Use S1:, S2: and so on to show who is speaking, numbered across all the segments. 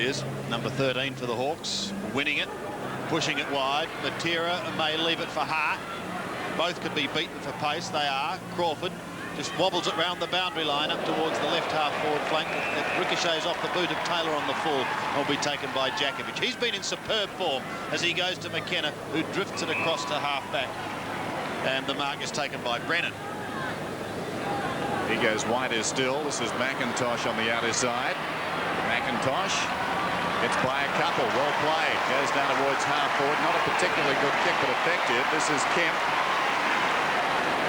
S1: is, number 13 for the Hawks, winning it, pushing it wide. Matera may leave it for Hart. Both could be beaten for pace. They are. Crawford just wobbles it round the boundary line up towards the left half forward flank. It ricochets off the boot of Taylor on the full. Will be taken by Jakovic. He's been in superb form as he goes to McKenna, who drifts it across to half back. And the mark is taken by Brennan.
S2: He goes wider still. This is McIntosh on the outer side. McIntosh gets by a couple. Well played. Goes down towards half forward. Not a particularly good kick, but effective. This is Kemp.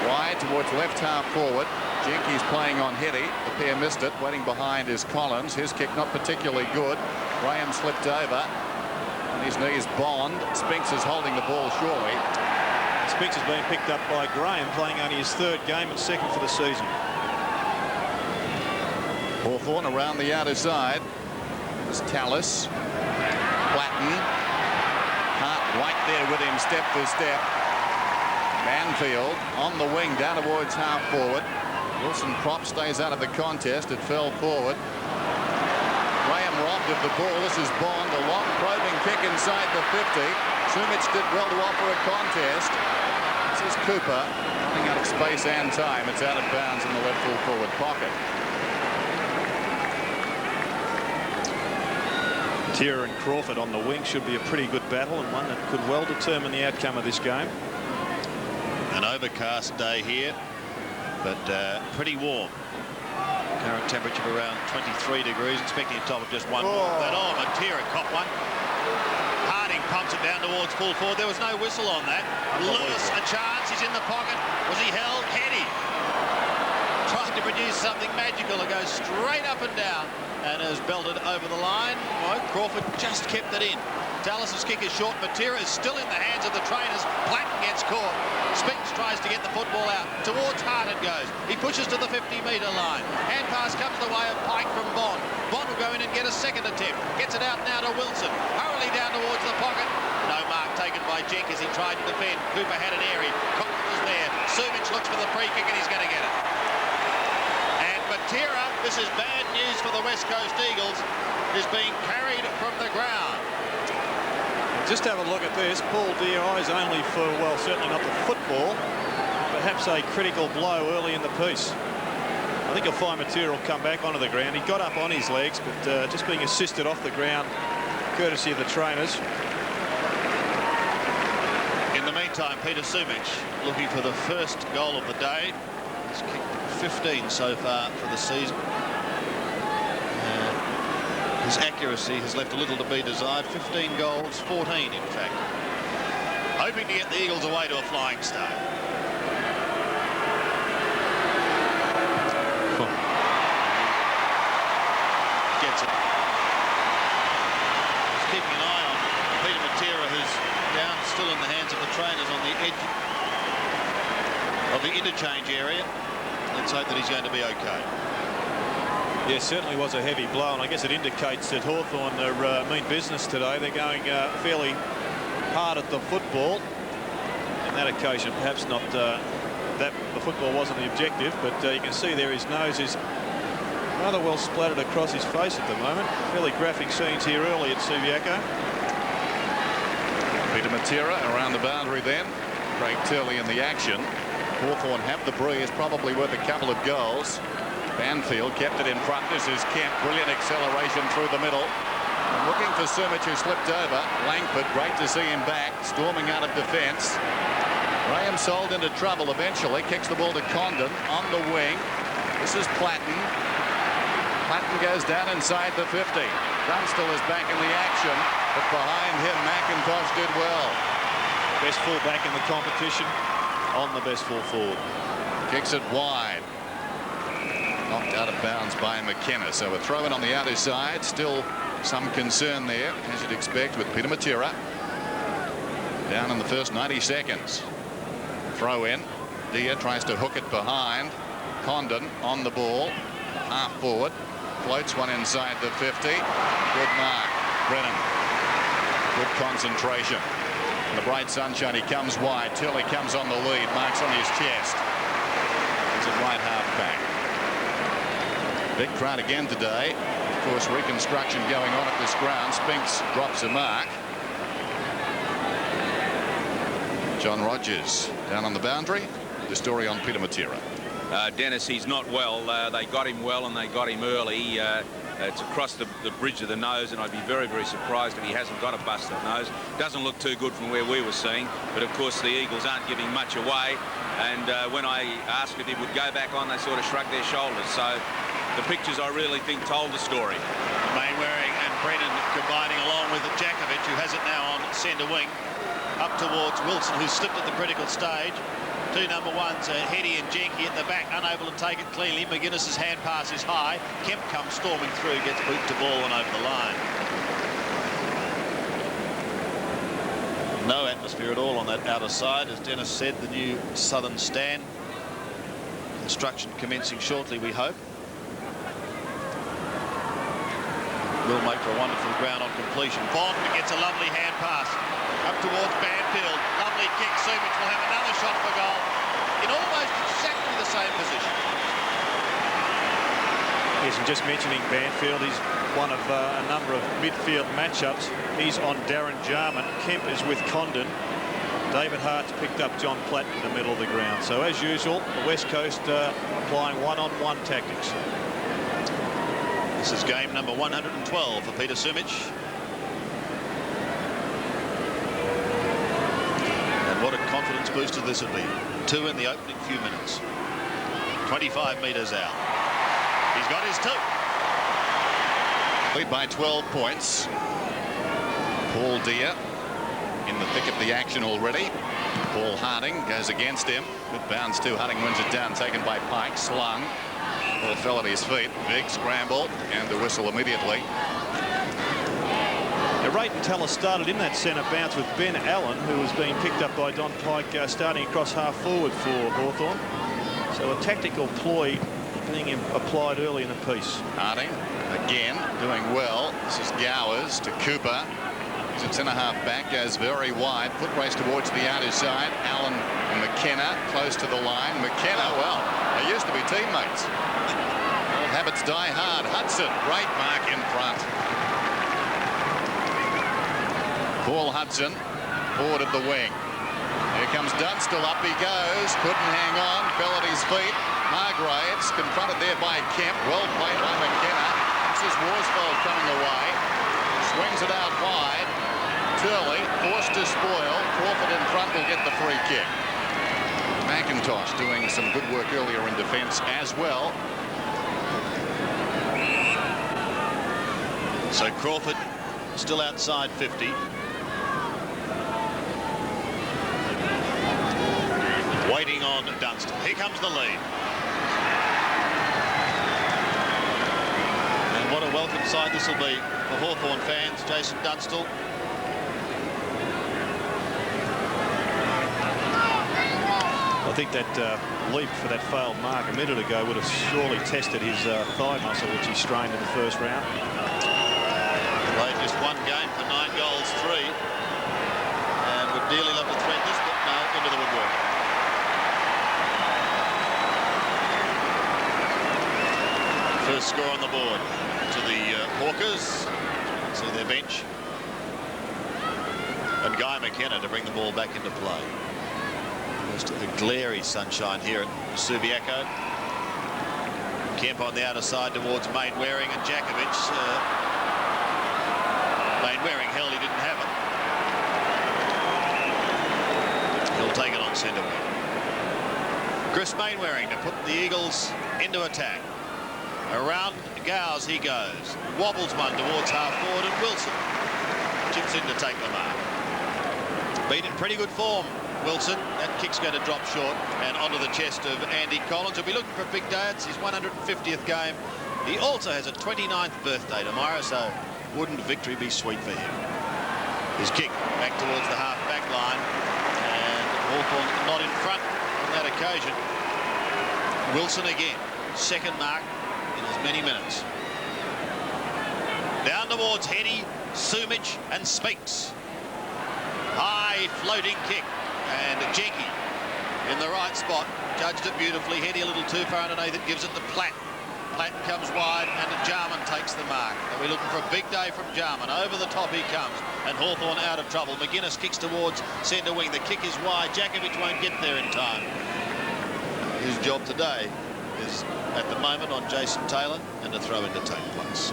S2: Wide towards left half forward. Jenky's playing on Hetty. The pair missed it. Waiting behind is Collins. His kick not particularly good. Graham slipped over. On his knees, Bond. Spinks is holding the ball surely.
S3: Spinks has been picked up by Graham, playing only his third game and second for the season.
S2: Hawthorn around the outer side. There's Tallis. Platten. Hart right there with him, step for step. Manfield on the wing down towards half forward. Wilson Prop stays out of the contest. It fell forward. Graham robbed of the ball. This is Bond. A long probing kick inside the 50. Sumic did well to offer a contest. This is Cooper running out of space and time. It's out of bounds in the left full forward pocket.
S3: Matera and Crawford on the wing should be a pretty good battle, and one that could well determine the outcome of this game.
S1: An overcast day here, but pretty warm. Current temperature of around 23 degrees, expecting a top of just one. But Matera caught one. Harding pumps it down towards full forward. There was no whistle on that. Lewis, a chance. He's in the pocket. Was he held? Heady tried to produce something magical. It goes straight up and down and is belted over the line. Well, Crawford just kept it in. Tallis's kick is short. Matera is still in the hands of the trainers. Platten gets caught. Spinks tries to get the football out. Towards Hart it goes. He pushes to the 50-metre line. Hand pass comes the way of Pike from Bond. Bond will go in and get a second attempt. Gets it out now to Wilson. Hurriedly down towards the pocket. No mark taken by Jenk as he tried to defend. Cooper had an airy. Collins was there. Sumic looks for the free kick and he's going to get it. And Matera, this is bad news for the West Coast Eagles, is being carried from the ground.
S3: Just have a look at this. Paul Deer eyes only for, well, certainly not the football, perhaps a critical blow early in the piece. I think you'll find Matera will come back onto the ground. He got up on his legs, but just being assisted off the ground, courtesy of the trainers.
S1: In the meantime, Peter Sumic looking for the first goal of the day. He's kicked 15 so far for the season. His accuracy has left a little to be desired. 15 goals, 14 in fact. Hoping to get the Eagles away to a flying start. Gets it. Just keeping an eye on Peter Matera, who's down still in the hands of the trainers on the edge of the interchange area. Let's hope that he's going to be okay.
S3: Yeah, certainly was a heavy blow, and I guess it indicates that Hawthorn are mean business today. They're going fairly hard at the football. On that occasion, perhaps not that the football wasn't the objective, but you can see there his nose is rather well splattered across his face at the moment. Fairly graphic scenes here early at Subiaco.
S2: Peter Matera around the boundary then. Craig Turley in the action. Hawthorn have the breeze, probably worth a couple of goals. Banfield kept it in front. This is Kemp. Brilliant acceleration through the middle. And looking for Sumic, who slipped over. Langford, great to see him back, storming out of defence. Graham sold into trouble eventually. Kicks the ball to Condon on the wing. This is Platten. Platten goes down inside the 50. Dunstall is back in the action, but behind him, McIntosh did well.
S3: Best full-back in the competition on the best full forward.
S2: Kicks it wide. Knocked out of bounds by McKenna. So a throw in on the outer side. Still some concern there, as you'd expect, with Peter Matera. Down in the first 90 seconds. Throw in. Dia tries to hook it behind. Condon on the ball. Half forward. Floats one inside the 50. Good mark. Brennan. Good concentration. In the bright sunshine, he comes wide. Turley comes on the lead. Marks on his chest. He's at right half back. Big crowd again today. Of course, reconstruction going on at this ground. Spinks drops a mark. John Rogers down on the boundary. The story on Peter Matera.
S4: Dennis, he's not well. They got him well and they got him early. It's across the bridge of the nose, and I'd be very, very surprised if he hasn't got a busted nose. Doesn't look too good from where we were seeing, but of course the Eagles aren't giving much away. And when I asked if he would go back on, they sort of shrugged their shoulders. So the pictures, I really think, told the story.
S1: Mainwaring and Brennan combining along with Jakovic, who has it now on centre wing, up towards Wilson, who slipped at the critical stage. Two number ones, Heady and Jenke at the back, unable to take it cleanly. McGuinness's hand pass is high. Kemp comes storming through, gets boot to ball and over the line. No atmosphere at all on that outer side. As Dennis said, the new southern stand. Construction commencing shortly, we hope. Will make for a wonderful ground on completion. Bond gets a lovely hand pass up towards Banfield. Lovely kick. Sumich will have another shot for goal in almost exactly the same position.
S3: Yes, and just mentioning Banfield, he's one of a number of midfield matchups. He's on Darren Jarman. Kemp is with Condon. David Hart's picked up John Platt in the middle of the ground. So as usual, the West Coast applying one-on-one tactics.
S1: This is game number 112 for Peter Sumich. And what a confidence booster this would be. 2 in the opening few minutes. 25 metres out. He's got his 2.
S2: Lead by 12 points. Paul Deere in the thick of the action already. Paul Harding goes against him. Good bounce too. Harding wins it down. Taken by Pike. Slung. Ball fell at his feet. Big scramble and the whistle immediately.
S3: Rayton Teller started in that centre bounce with Ben Allen, who was being picked up by Don Pike, starting across half forward for Hawthorn. So a tactical ploy being applied early in the piece.
S2: Harding again doing well. This is Gowers to Cooper. He's at centre half back, goes very wide. Foot race towards the outer side. Allen and McKenna close to the line. McKenna, well, they used to be teammates. Old habits die hard. Hudson, great mark in front. Paul Hudson forward of the wing. Here comes Dunstall, up he goes, couldn't hang on, fell at his feet. Hargraves confronted there by Kemp, well played by McKenna. This is Worsfold coming away, swings it out wide. Turley forced to spoil. Crawford in front will get the free kick. McIntosh doing some good work earlier in defence as well.
S1: So Crawford still outside 50. Waiting on Dunstall. Here comes the lead. And what a welcome sight this will be for Hawthorn fans. Jason Dunstall.
S3: I think that leap for that failed mark a minute ago would have surely tested his thigh muscle, which he strained in the first round.
S1: Played just one game for 9 goals, 3. And would dearly love to thread this, but no, into the woodwork. First score on the board to the Hawkers. See their bench. And Guy McKenna to bring the ball back into play. Most of the glary sunshine here at Subiaco. Kemp on the outer side towards Mainwaring and Jakovic. Mainwaring held, he didn't have it. He'll take it on centre wing. Chris Mainwaring to put the Eagles into attack. Around Gowes he goes. Wobbles one towards half forward, and Wilson chips in to take the mark. Been in pretty good form, Wilson. That kick's going to drop short and onto the chest of Andy Collins. He'll be looking for a big day. It's his 150th game. He also has a 29th birthday tomorrow, so wouldn't victory be sweet for him? His kick back towards the half-back line, and Hawthorn not in front on that occasion. Wilson again, second mark in as many minutes. Down towards Heady, Sumich and Spinks. High floating kick, and Jenke in the right spot, judged it beautifully. Heady a little too far underneath it, gives it to Platt. Platten comes wide, and Jarman takes the mark. And we're looking for a big day from Jarman. Over the top he comes, and Hawthorn out of trouble. McGuinness kicks towards centre wing. The kick is wide. Jakovic won't get there in time. His job today is, at the moment, on Jason Taylor, and a throw in to take place.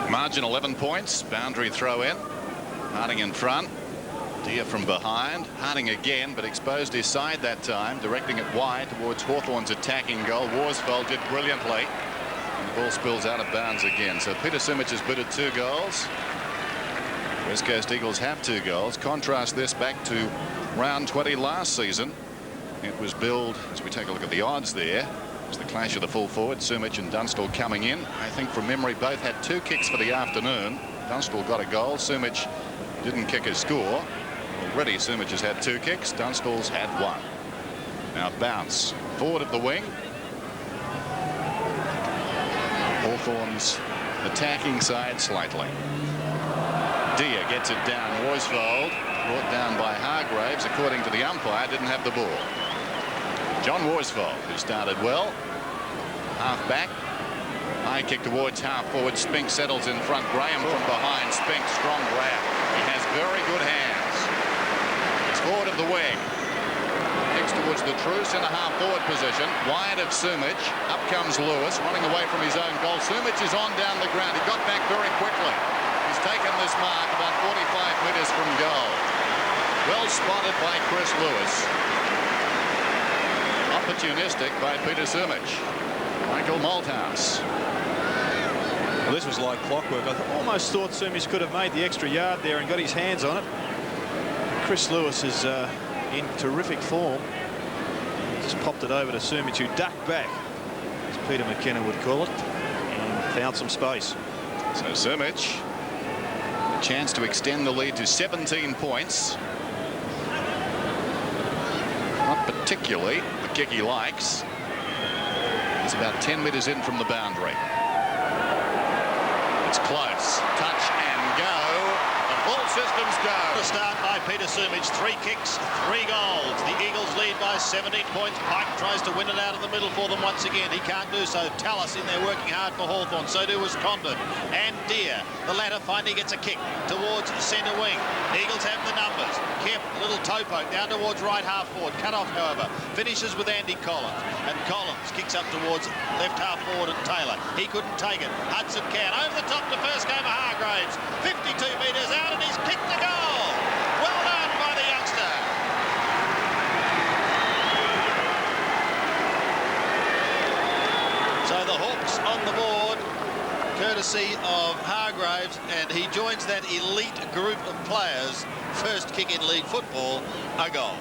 S2: Margin 11 points. Boundary throw in. Harding in front. Deer from behind. Harding again, but exposed his side that time, directing it wide towards Hawthorn's attacking goal. Worsfold did brilliantly. And the ball spills out of bounds again. So Peter Simic has booted 2 goals. West Coast Eagles have 2 goals. Contrast this back to round 20 last season. It was billed, as we take a look at the odds there, as the clash of the full forward, Simic and Dunstall coming in. I think from memory both had 2 kicks for the afternoon. Dunstall got a goal. Simic didn't kick a score. Already Simic has had 2 kicks. Dunstall's had 1. Now bounce forward of the wing. Hawthorn's attacking side slightly. Deer gets it down. Worsfold brought down by Hargraves, according to the umpire, didn't have the ball. John Worsfold, who started well. Half back. High kick towards half forward. Spink settles in front. Graham from behind. Spink, strong grab. He has very good hands. It's forward of the wing. Kicks towards the true centre half forward position. Wide of Simic. Up comes Lewis, running away from his own goal. Simic is on down the ground. He got back very quickly. He's taken this mark about 45 metres from goal. Well spotted by Chris Lewis. Opportunistic by Peter Simic. Michael Malthouse.
S3: Well, this was like clockwork. I almost thought Simic could have made the extra yard there and got his hands on it. Chris Lewis is in terrific form. Just popped it over to Simic, who ducked back, as Peter McKenna would call it, and found some space.
S2: So Simic, a chance to extend the lead to 17 points. Not particularly the kick he likes. He's about 10 metres in from the boundary. It's close. Touch and go. And all systems go.
S1: The start by Peter Simic. 3 kicks, 3 goals. The Eagles lead by 17 points. Pike tries to win it out of the middle for them once again. He can't do so. Tallis in there working hard for Hawthorn. So do was Condon and Deer. The latter finally gets a kick towards centre wing. The Eagles have the numbers. Kemp, a little toe poke down towards right half forward. Cut off, however. Finishes with Andy Collins. And Collins kicks up towards left half forward and Taylor. He couldn't take it. Hudson can. Over the top to first gamer Hargraves. 52 metres out and he's kicked the goal. Well done by the youngster. So the Hawks on the board, courtesy of Hargraves, and he joins that elite group of players. First kick in league football, a goal.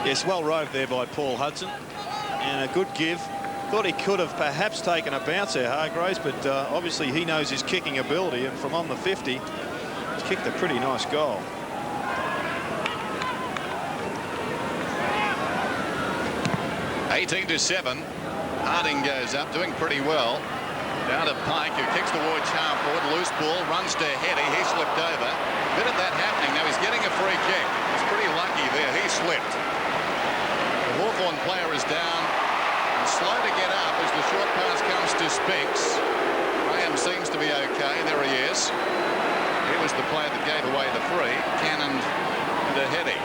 S3: Yes, well roved there by Paul Hudson, and a good give. Thought he could have perhaps taken a bounce there, Hargraves, but obviously he knows his kicking ability, and from on the 50, he's kicked a pretty nice goal.
S2: (18-7). Harding goes up, doing pretty well. Down to Pike, who kicks towards half forward. Loose ball, runs to Heady. He slipped over. Bit of that happening. Now he's getting a free kick. He's pretty lucky there. He slipped. The Hawthorn player is down and slow to get up as the short pass comes to Spinks. Graham seems to be okay. There he is. He was the player that gave away the free. Cannoned to Heady.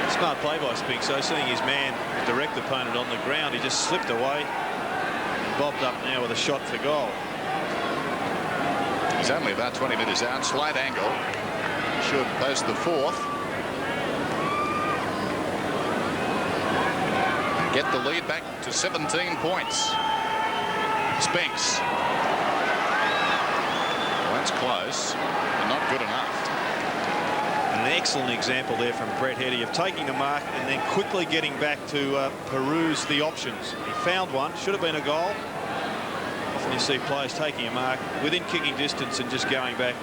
S3: Smart play by Spinks, so seeing his man, his direct opponent, on the ground, he just slipped away and bobbed up now with a shot for goal.
S2: He's only about 20 metres out. Slight angle. Should post the 4th. Get the lead back to 17 points. Spinks. Well, that's close, but not good enough.
S3: An excellent example there from Brett Heady of taking the mark and then quickly getting back to peruse the options. He found one, should have been a goal. Often you see players taking a mark within kicking distance and just going back,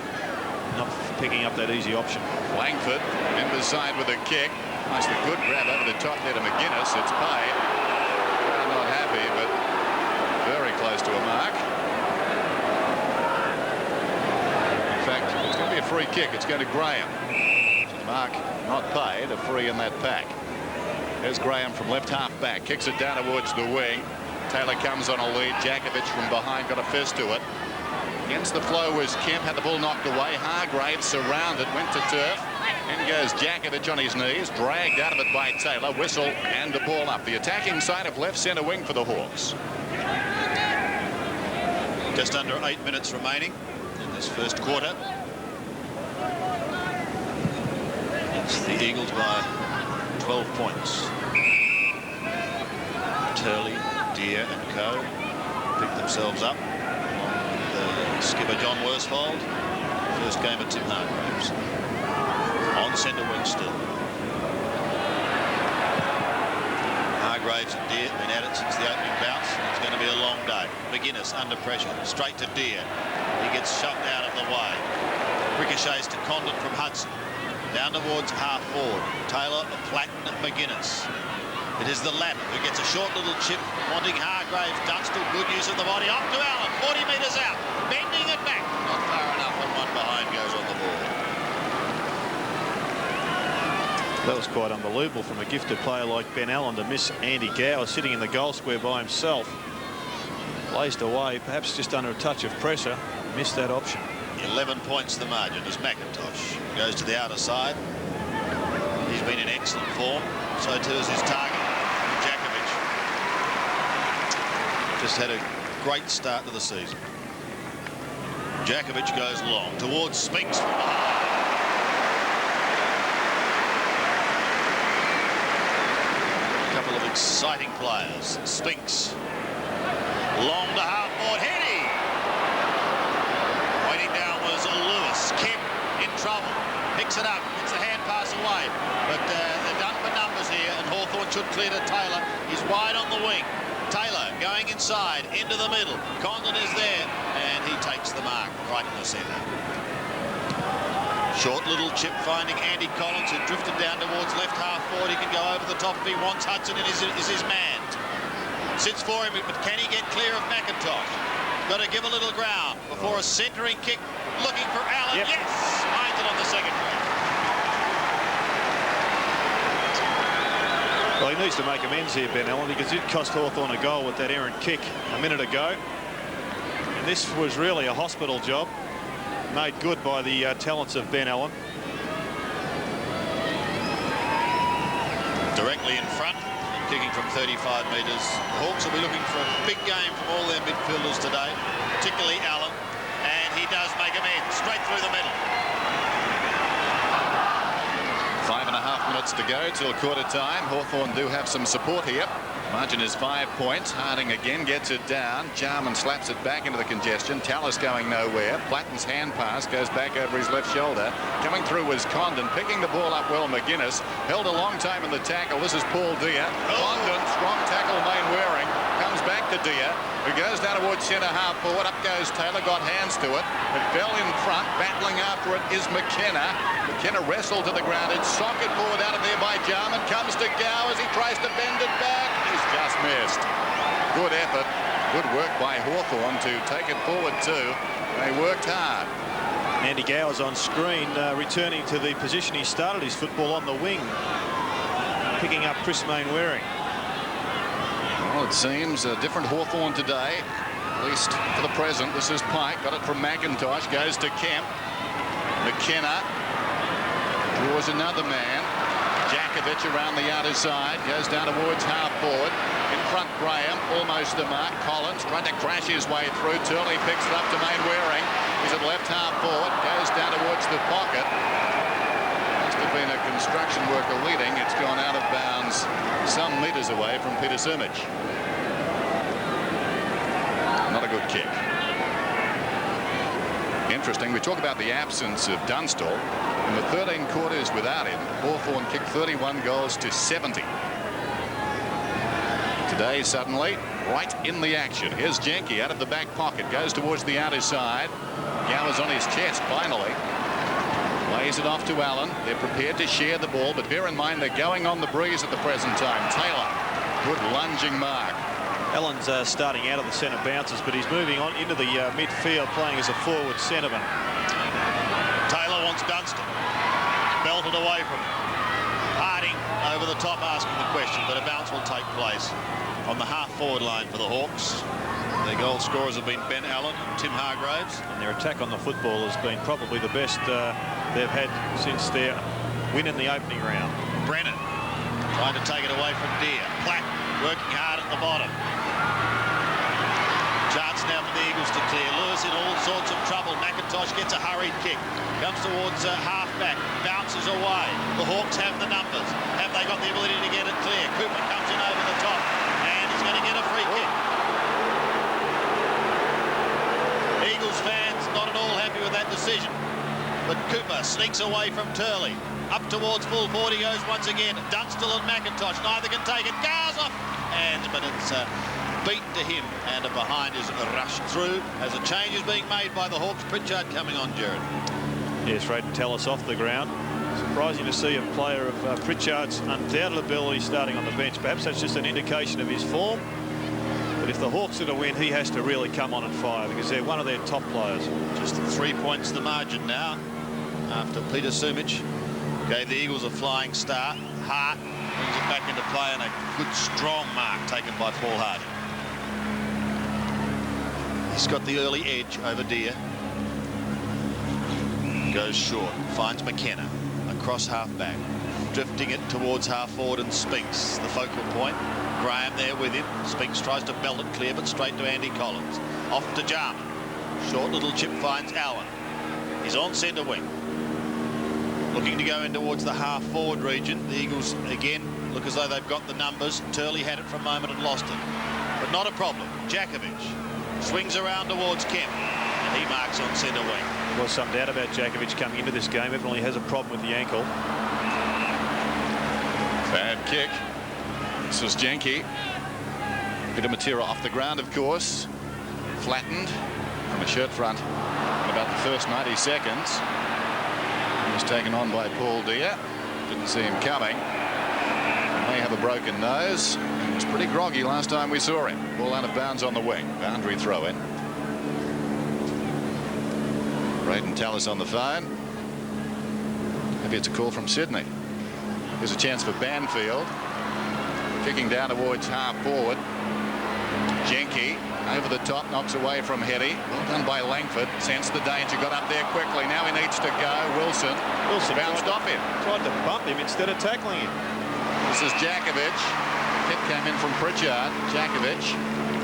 S3: not picking up that easy option.
S2: Langford, members side with a kick. Nice, the good grab over the top there to McGuinness. It's paid. Well, not happy, but very close to a mark. In fact, it's going to be a free kick. It's going to Graham. Mark not paid, a free in that pack. There's Graham from left half back, kicks it down towards the wing. Taylor comes on a lead. Jakovic from behind got a fist to it. Against the flow was Kemp, had the ball knocked away. Hargraves surrounded, went to turf. In goes Jakovic on his knees, dragged out of it by Taylor. Whistle and the ball up. The attacking side of left centre wing for the Hawks.
S1: Just under 8 minutes remaining in this first quarter. It's the Eagles by 12 points. Turley, Deere and co. pick themselves up. Skipper John Worsfold. First game of Tim Hargraves. On centre wing still. Hargraves and Deere have been at it since the opening bounce. It's going to be a long day. McGuinness under pressure. Straight to Deere. He gets shoved out of the way. Ricochets to Condon from Hudson. Down towards half forward. Taylor, Platten, McGuinness. It is the latter who gets a short little chip, wanting Hargraves. Dunstall, good use of the body. Off to Allen, 40 metres out. Bending it back. Not far enough, and one behind goes on the ball.
S3: That was quite unbelievable from a gifted player like Ben Allen to miss Andy Gower sitting in the goal square by himself. Blazed away, perhaps just under a touch of pressure. Missed that option.
S1: 11 points the margin as McIntosh goes to the outer side. He's been in excellent form. So too is his target, Jakovic. Just had a great start to the season. Jakovic goes long towards Spinks from behind. A couple of exciting players. Spinks. Long to half-forward. Heady. Waiting down was Lewis. Kemp in trouble. Picks it up. Gets the hand pass away. But they're done for numbers here, and Hawthorn should clear to Taylor. He's wide on the wing. Taylor going inside, into the middle. Condon is there, and he takes the mark right in the centre. Short little chip finding Andy Collins, who drifted down towards left half forward. He can go over the top if he wants. Hudson is his man. Sits for him, but can he get clear of McIntosh? Got to give a little ground before a centering kick. Looking for Allen.
S3: Yep.
S1: Yes! Finds it on the second try.
S3: Well, he needs to make amends here, Ben Allen, because it cost Hawthorn a goal with that errant kick a minute ago. And this was really a hospital job, made good by the talents of Ben Allen.
S1: Directly in front, kicking from 35 metres. The Hawks will be looking for a big game from all their midfielders today, particularly Allen. And he does make amends, straight through the middle.
S2: 5.5 minutes to go till quarter time. Hawthorn do have some support here. Margin is 5 points. Harding again gets it down. Jarman slaps it back into the congestion. Tallis going nowhere. Platten's hand pass goes back over his left shoulder. Coming through was Condon, picking the ball up well. McGuinness held a long time in the tackle. This is Paul Deere. Condon, strong tackle, Main Waring. Comes back to Deere, who goes down towards centre half forward. Up goes Taylor, got hands to it. It fell in front. Battling after it is McKenna. McKenna wrestled to the ground. It's socket forward out of there by Jarman. Comes to Gow as he tries to bend it back. He's just missed. Good effort. Good work by Hawthorn to take it forward too. They worked hard.
S3: Andy Gower's on screen, returning to the position he started his football on the wing, picking up Chris Mainwaring.
S2: Well, it seems a different Hawthorn today, at least for the present. This is Pike, got it from McIntosh, goes to Kemp. McKenna draws another man. Jakovic around the outer side, goes down towards half forward. In front, Graham, almost the mark. Collins trying to crash his way through. Turley picks it up to Mainwaring. He's at left half forward, goes down towards the pocket. Must have been a construction worker leading. It's gone out of bounds some metres away from Peter Sumich. Not a good kick. Interesting, we talk about the absence of Dunstall. In the 13 quarters without him, Hawthorn kicked 31 goals to 70. Today, suddenly, right in the action. Here's Jenke out of the back pocket, goes towards the outer side. Gower's on his chest, finally. Lays it off to Allen. They're prepared to share the ball, but bear in mind they're going on the breeze at the present time. Taylor, good lunging mark.
S3: Allen's starting out of the centre bounces, but he's moving on into the midfield, playing as a forward centreman.
S1: Taylor wants Dunstall. Belted away from him. Harding over over the top asking the question, but a bounce will take place on the half-forward line for the Hawks. Their goal scorers have been Ben Allen and Tim Hargraves.
S3: And their attack on the football has been probably the best they've had since their win in the opening round.
S1: Brennan trying to take it away from Deere. Platt working hard at the bottom. Chance now for the Eagles to clear. Lewis in all sorts of trouble. McIntosh gets a hurried kick. Comes towards half-back. Bounces away. The Hawks have the numbers. Have they got the ability to get it clear? Cooper comes in over the top. And he's going to get a free kick. Eagles fans not at all happy with that decision. But Cooper sneaks away from Turley. Up towards full forward he goes once again. Dunstall and McIntosh. Neither can take it. Gars off. But it's beaten to him. And a behind is rushed through as a change is being made by the Hawks. Pritchard coming on, Jared.
S3: Yes, Braden Tallis off the ground. Surprising to see a player of Pritchard's undoubted ability starting on the bench. Perhaps that's just an indication of his form. But if the Hawks are to win, he has to really come on and fire because they're one of their top players.
S1: Just 3 points the margin now after Peter Sumich gave the Eagles a flying start. Hart brings it back into play and a good strong mark taken by Paul Harding. He's got the early edge over Deere. Goes short, finds McKenna across half-back, drifting it towards half-forward and Spinks, the focal point. Graham there with him. Spinks tries to belt it clear, but straight to Andy Collins. Off to Jarman. Short little chip finds Allen. He's on centre wing. Looking to go in towards the half-forward region. The Eagles, again, look as though they've got the numbers. Turley had it for a moment and lost it. But not a problem. Jakovic swings around towards Kemp. And he marks on centre wing.
S3: There was some doubt about Jakovic coming into this game. Evidently has a problem with the ankle.
S2: Bad kick. This is Jenke. Bit of material off the ground, of course. Flattened from the shirt front in about the first 90 seconds. He was taken on by Paul Deere. Didn't see him coming. He may have a broken nose. He was pretty groggy last time we saw him. Ball out of bounds on the wing. Boundary throw in. Braden Tallis on the phone. Maybe it's a call from Sydney. Here's a chance for Banfield. Kicking down towards half forward. Jenke over the top, knocks away from Hetty. Well done by Langford. Sensed the danger, got up there quickly. Now he needs to go. Wilson bounced off him.
S3: Tried to bump him instead of tackling him.
S2: This is Jakovic. Hit came in from Pritchard. Jakovic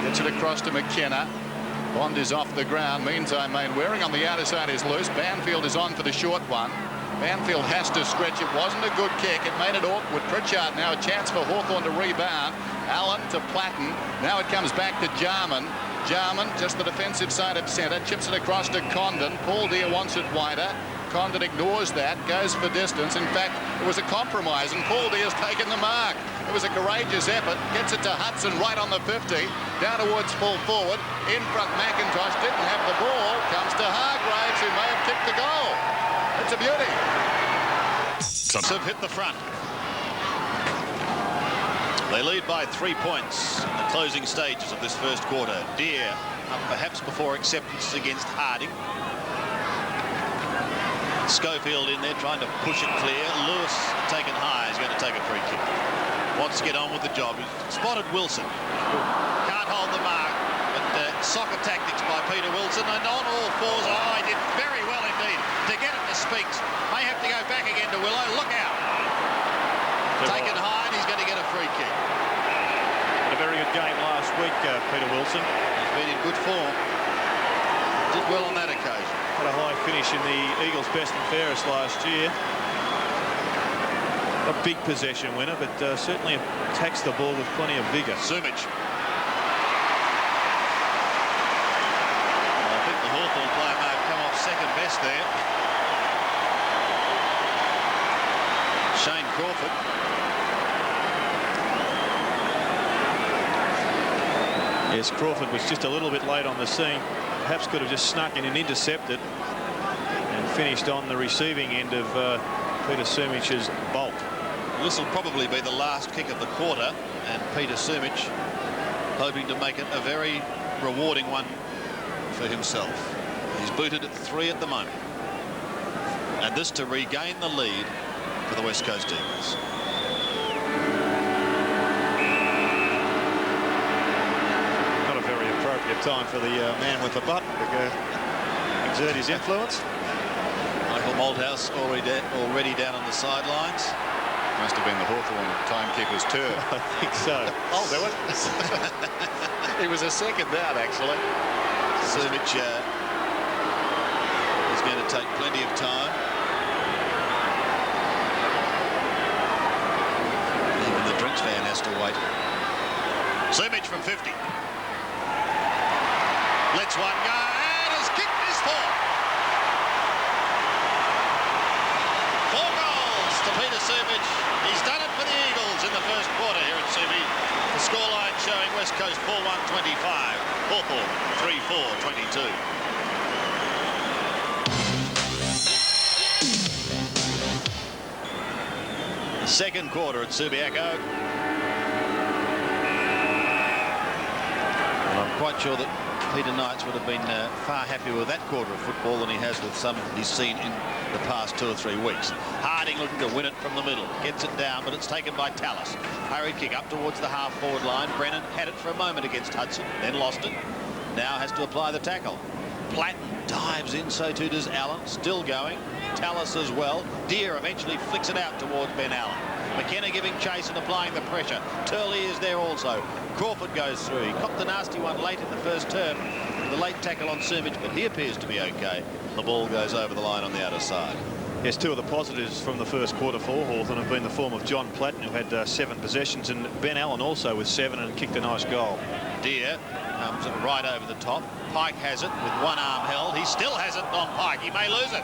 S2: gets it across to McKenna. Bond is off the ground. Meantime, Mainwaring on the outer side is loose. Banfield is on for the short one. Banfield has to stretch. It wasn't a good kick. It made it awkward. Pritchard now a chance for Hawthorn to rebound. Allen to Platten. Now it comes back to Jarman. Jarman, just the defensive side of centre, chips it across to Condon. Paul Deere wants it wider. Condon ignores that, goes for distance. In fact, it was a compromise, and Paul Deere's taken the mark. It was a courageous effort. Gets it to Hudson right on the 50. Down towards full forward. In front, McIntosh didn't have the ball. Comes to Hargraves, who may have kicked the goal. It's a beauty.
S1: Have hit the front. They lead by 3 points in the closing stages of this first quarter. Deere up perhaps before acceptance against Harding. Schofield in there trying to push it clear. Lewis taken high is going to take a free kick. Wants to get on with the job. He's spotted Wilson. Can't hold the mark. But soccer tactics by Peter Wilson. And on all fours. Oh, he did very well indeed to get it to Speaks. May have to go back again to Willow. Look out. Taken high and he's going to get a free kick.
S3: Had a very good game last week, Peter Wilson.
S1: He's been in good form. Did well on that occasion.
S3: Had a high finish in the Eagles' best and fairest last year. A big possession winner, but certainly attacks the ball with plenty of vigour.
S1: Sumich. I think the Hawthorn player may have come off second best there. Shane Crawford.
S3: Yes, Crawford was just a little bit late on the scene. Perhaps could have just snuck in and intercepted and finished on the receiving end of Peter Sumich's bolt.
S1: This will probably be the last kick of the quarter, and Peter Sumich hoping to make it a very rewarding one for himself. He's booted at 3 at the moment. And this to regain the lead for the West Coast Eagles.
S3: time for the man with the button to go exert his influence.
S1: Michael Malthouse already down on the sidelines.
S2: Must have been the Hawthorn timekeeper's turn.
S3: I think so.
S2: I'll do it. He was a second out, actually.
S1: Sumic is going to take plenty of time. Even the drinks van has to wait. Sumic from 50. Lets one go and has kicked his fourth. 4 goals to Peter Sumic. He's done it for the Eagles in the first quarter here at Subi. The scoreline showing West Coast 4-1-25. Hawthorn 3-4-22. The second quarter at Subiaco. And I'm quite sure that Peter Knights would have been far happier with that quarter of football than he has with some he's seen in the past 2 or 3 weeks. Harding looking to win it from the middle. Gets it down, but it's taken by Tallis. Hurried kick up towards the half-forward line. Brennan had it for a moment against Hudson, then lost it. Now has to apply the tackle. Platten dives in, so too does Allen. Still going. Tallis as well. Deere eventually flicks it out towards Ben Allen. McKenna giving chase and applying the pressure. Turley is there also. Crawford goes through. He copped the nasty one late in the first term. The late tackle on Sumic, but he appears to be okay. The ball goes over the line on the outer side.
S3: Yes, 2 of the positives from the first quarter for Hawthorn have been the form of John Platten, who had 7 possessions, and Ben Allen also with 7 and kicked a nice goal.
S1: Deere comes right over the top. Pike has it with one arm held. He still has it on Pike. He may lose it.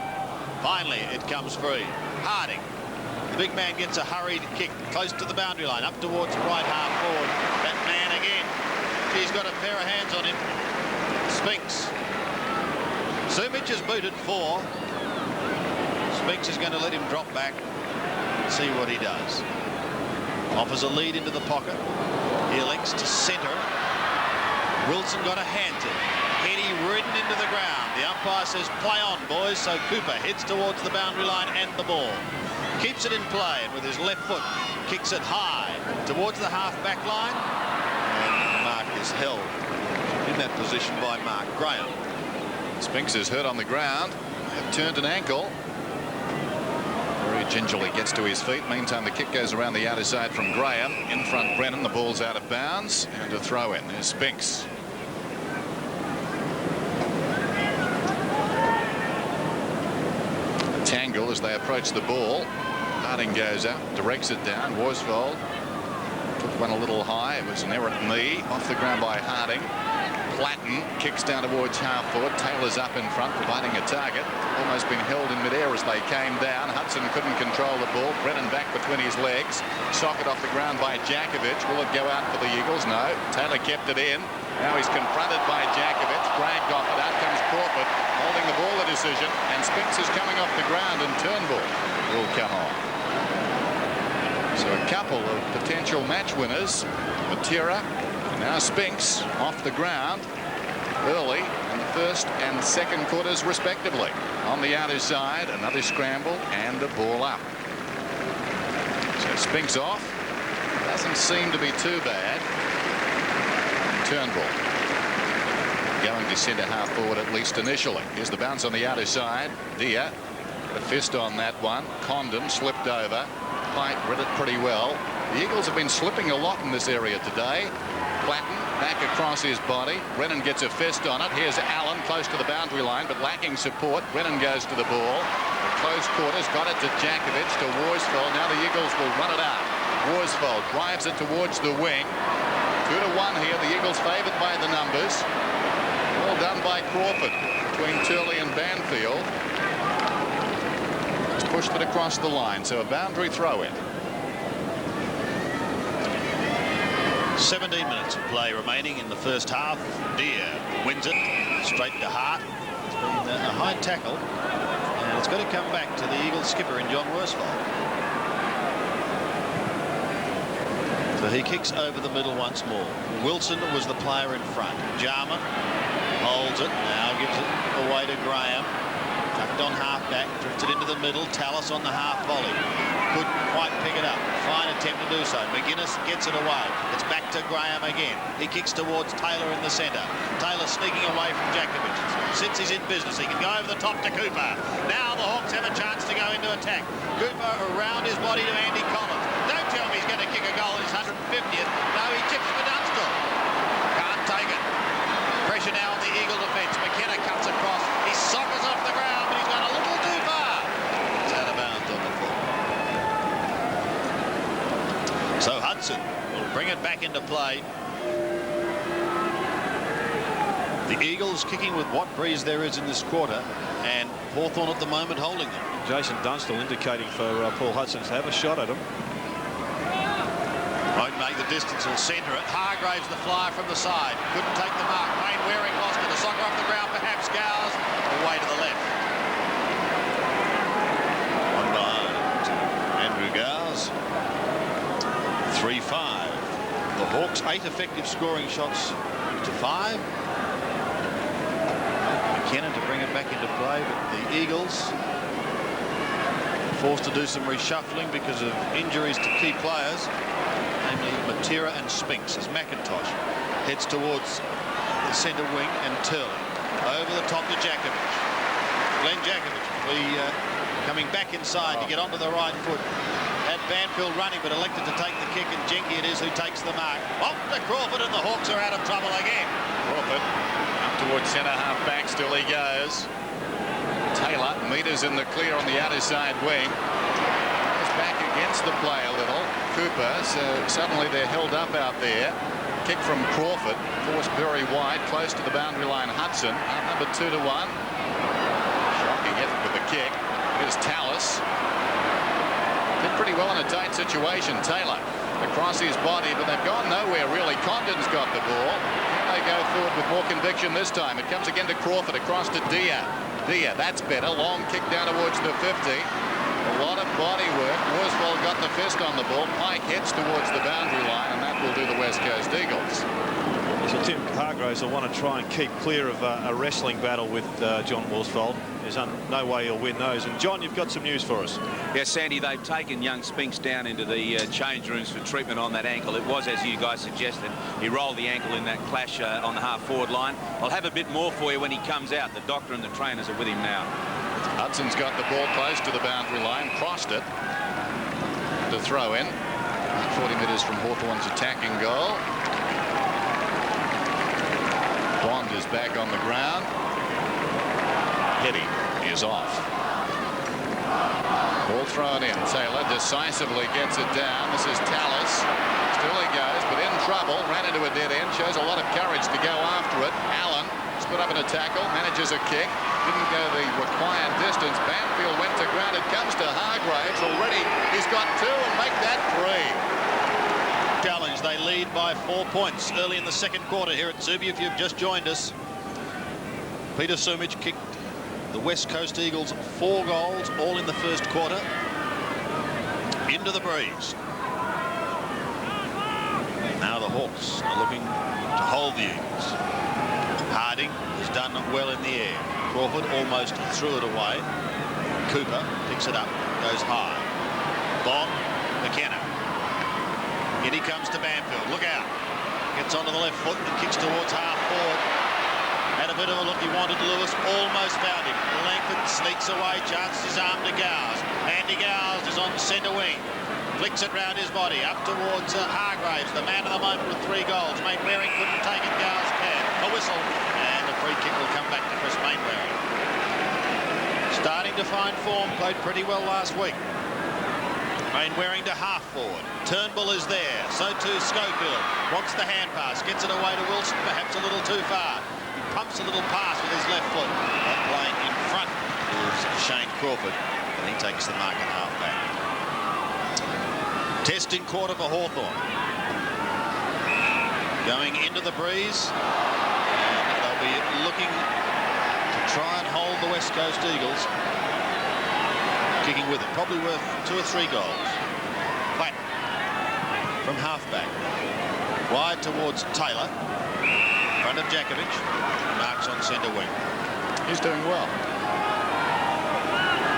S1: Finally, it comes free. Harding. The big man gets a hurried kick close to the boundary line, up towards the right half forward. That man again. He's got a pair of hands on him. Spinks. Sumic has booted 4. Spinks is going to let him drop back and see what he does. Offers a lead into the pocket. He elects to centre. Wilson got a hand to him. Heady ridden into the ground. The umpire says play on, boys. So Cooper heads towards the boundary line and the ball. Keeps it in play and with his left foot kicks it high towards the half-back line. And Mark is held in that position by Mark Graham.
S2: Spinks is hurt on the ground. Turned an ankle. Very gingerly gets to his feet. Meantime, the kick goes around the outer side from Graham. In front, Brennan. The ball's out of bounds. And a throw in. There's Spinks. A tangle as they approach the ball. Harding goes up, directs it down. Worsfold took one a little high. It was an errant knee. Off the ground by Harding. Platten kicks down towards half forward. Taylor's up in front, providing a target. Almost been held in midair as they came down. Hudson couldn't control the ball. Brennan back between his legs. Socket off the ground by Jakovic. Will it go out for the Eagles? No. Taylor kept it in. Now he's confronted by Jakovic. Dragged off it. Out comes Crawford, holding the ball a decision. And Spinks is coming off the ground, and Turnbull will come on. So a couple of potential match winners. Matera. Now Spinks off the ground early in the first and second quarters respectively. On the outer side, another scramble and a ball up. So Spinks off. Doesn't seem to be too bad. Turnbull going to centre half forward at least initially. Here's the bounce on the outer side. Deere got a fist on that one. Condon slipped over. Pike read it pretty well. The Eagles have been slipping a lot in this area today. Platten back across his body. Brennan gets a fist on it. Here's Allen close to the boundary line, but lacking support. Brennan goes to the ball. Close quarters, got it to Jakovic, to Worsfold. Now the Eagles will run it out. Worsfold drives it towards the wing. 2-1 here. The Eagles favoured by the numbers. Well done by Crawford between Turley and Banfield. Just pushed it across the line, so a boundary throw-in.
S1: 17 minutes of play remaining in the first half. Deere wins it straight to Hart. It's been a high tackle, and it's got to come back to the Eagles skipper in John Worsfold. So he kicks over the middle once more. Wilson was the player in front. Jarman holds it, now gives it away to Graham. Tucked on half-back, drifts it into the middle. Tallis on the half volley. Couldn't quite pick it up. Fine attempt to do so. McGuinness gets it away. It's back to Graham again. He kicks towards Taylor in the centre. Taylor sneaking away from Jakovic. Since he's in business, he can go over the top to Cooper. Now the Hawks have a chance to go into attack. Cooper around his body to Andy Collins. Don't tell me he's going to kick a goal in his 150th. No, he chips for Dunstall. Can't take it. Pressure now on the Eagle defence. McKenna cuts across. He sockers off the ground, but he's gone a little too far. It's out of bounds on the foot. So Hudson will bring it back into play. The Eagles kicking with what breeze there is in this quarter, and Hawthorn at the moment holding them.
S3: Jason Dunstall indicating for Paul Hudson to have a shot at him.
S1: Won't make the distance, will centre it. Hargraves the flyer from the side. Couldn't take the mark. Wayne Waring lost it. A soccer off the ground, perhaps. Gowers away to the left. One behind. Andrew Gowers. 3-5. The Hawks 8 effective scoring shots to 5. McKenna to bring it back into play, but the Eagles forced to do some reshuffling because of injuries to key players, namely Matera and Spinks, as McIntosh heads towards the centre wing and Turley. Over the top to Jakovic. Glenn Jakovic will be coming back inside to get onto the right foot. Had Banfield running, but elected to take the kick, and Jenky it is who takes the mark. Off to Crawford, and the Hawks are out of trouble again.
S2: Crawford up towards centre half back, still he goes. Taylor meters in the clear on the outer side wing. Goes back against the play a little. Cooper, so suddenly they're held up out there. Kick from Crawford, forced very wide, close to the boundary line. Hudson, number 2-1. Shocking effort with the kick. Here's Tallis. Did pretty well in a tight situation. Taylor across his body, but they've gone nowhere really. Condon's got the ball. Can they go forward with more conviction this time? It comes again to Crawford, across to Dia. Dia, that's better. Long kick down towards the 50. A lot of body work. Worsfold got the fist on the ball. Pike heads towards the boundary line, and that will do the West Coast Eagles.
S3: So Tim Hargraves will want to try and keep clear of a wrestling battle with John Worsfold. There's no way he'll win those. And John, you've got some news for us.
S4: Yes, Sandy, they've taken young Spinks down into the change rooms for treatment on that ankle. It was, as you guys suggested, he rolled the ankle in that clash on the half-forward line. I'll have a bit more for you when he comes out. The doctor and the trainers are with him now.
S2: Hudson's got the ball close to the boundary line, crossed it to throw in. 40 metres from Hawthorn's attacking goal. Bond is back on the ground. Heading is off. Ball thrown in. Taylor decisively gets it down. This is Tallis. Still he goes, but in trouble. Ran into a dead end. Shows a lot of courage to go after it. Allen split up in a tackle. Manages a kick. Didn't go the required distance. Banfield went to ground. It comes to Hargraves. Already he's got 2 and make that 3.
S1: Challenge. They lead by 4 points early in the second quarter here at Zuby. If you've just joined us, Peter Sumich kicked the West Coast Eagles 4 goals, all in the first quarter. Into the breeze. Now the Hawks are looking to hold the Eagles. Harding has done well in the air. Crawford almost threw it away. Cooper picks it up, goes high. Bond, McKenna. In he comes to Banfield. Look out. Gets onto the left foot and kicks towards half forward. Had a bit of a look. He wanted Lewis. Almost found him. Langford sneaks away. Chances his arm to Gowers. Andy Gowers is on centre wing. Flicks it round his body. Up towards Hargraves. The man of the moment with 3 goals. Mainwaring couldn't take it. Gowers can. A whistle. And the free kick will come back to Chris Mainwaring. Starting to find form. Played pretty well last week. Mainwaring to half forward. Turnbull is there. So too Schofield. Wants the hand pass. Gets it away to Wilson. Perhaps a little too far. He pumps a little pass with his left foot. Not playing in front is Shane Crawford. And he takes the mark at half back. Testing quarter for Hawthorn. Going into the breeze. And they'll be looking to try and hold the West Coast Eagles. Kicking with it. Probably worth 2 or 3 goals. Platt from halfback. Wide towards Taylor. In front of Jakovic. Marks on centre wing.
S2: He's doing well.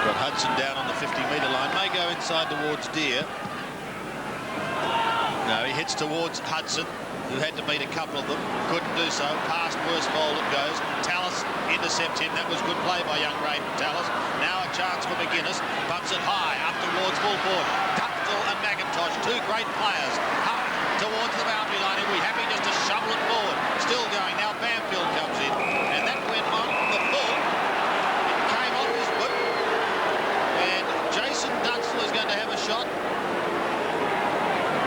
S1: Got Hudson down on the 50-metre line. May go inside towards Deere. No, he hits towards Hudson, who had to beat a couple of them. Couldn't do so. Past Worsfold at intercept him. That was good play by young Raven Tallis. Now a chance for McGuinness. Bumps it high up towards full forward. Dunstall and McIntosh, two great players, up towards the boundary line. He'll be happy just to shovel it forward. Still going. Now Banfield comes in. And that went on the full. It came off his whip. And Jason Dunstall is going to have a shot.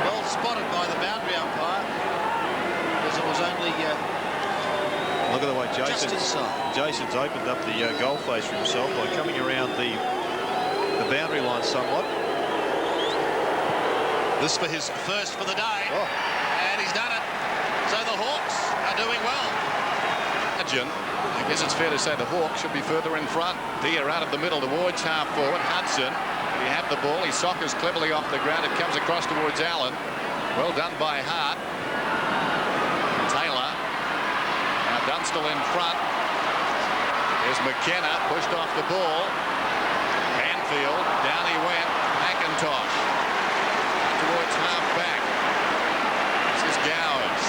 S1: Well spotted by the boundary umpire. Because it was only...
S3: Look at the way
S1: just inside.
S3: Jason's opened up the goal face for himself by coming around the boundary line somewhat.
S1: This for his first for the day.
S3: Oh.
S1: And he's done it. So the Hawks are doing well.
S2: I guess it's fair to say the Hawks should be further in front. Deere out of the middle towards half forward. Hudson, he had the ball. He soccers cleverly off the ground. It comes across towards Allen. Well done by Hart. Taylor. Now Dunstall in front. There's McKenna pushed off the ball. Banfield, down he went. McIntosh towards half back. This is Gowers.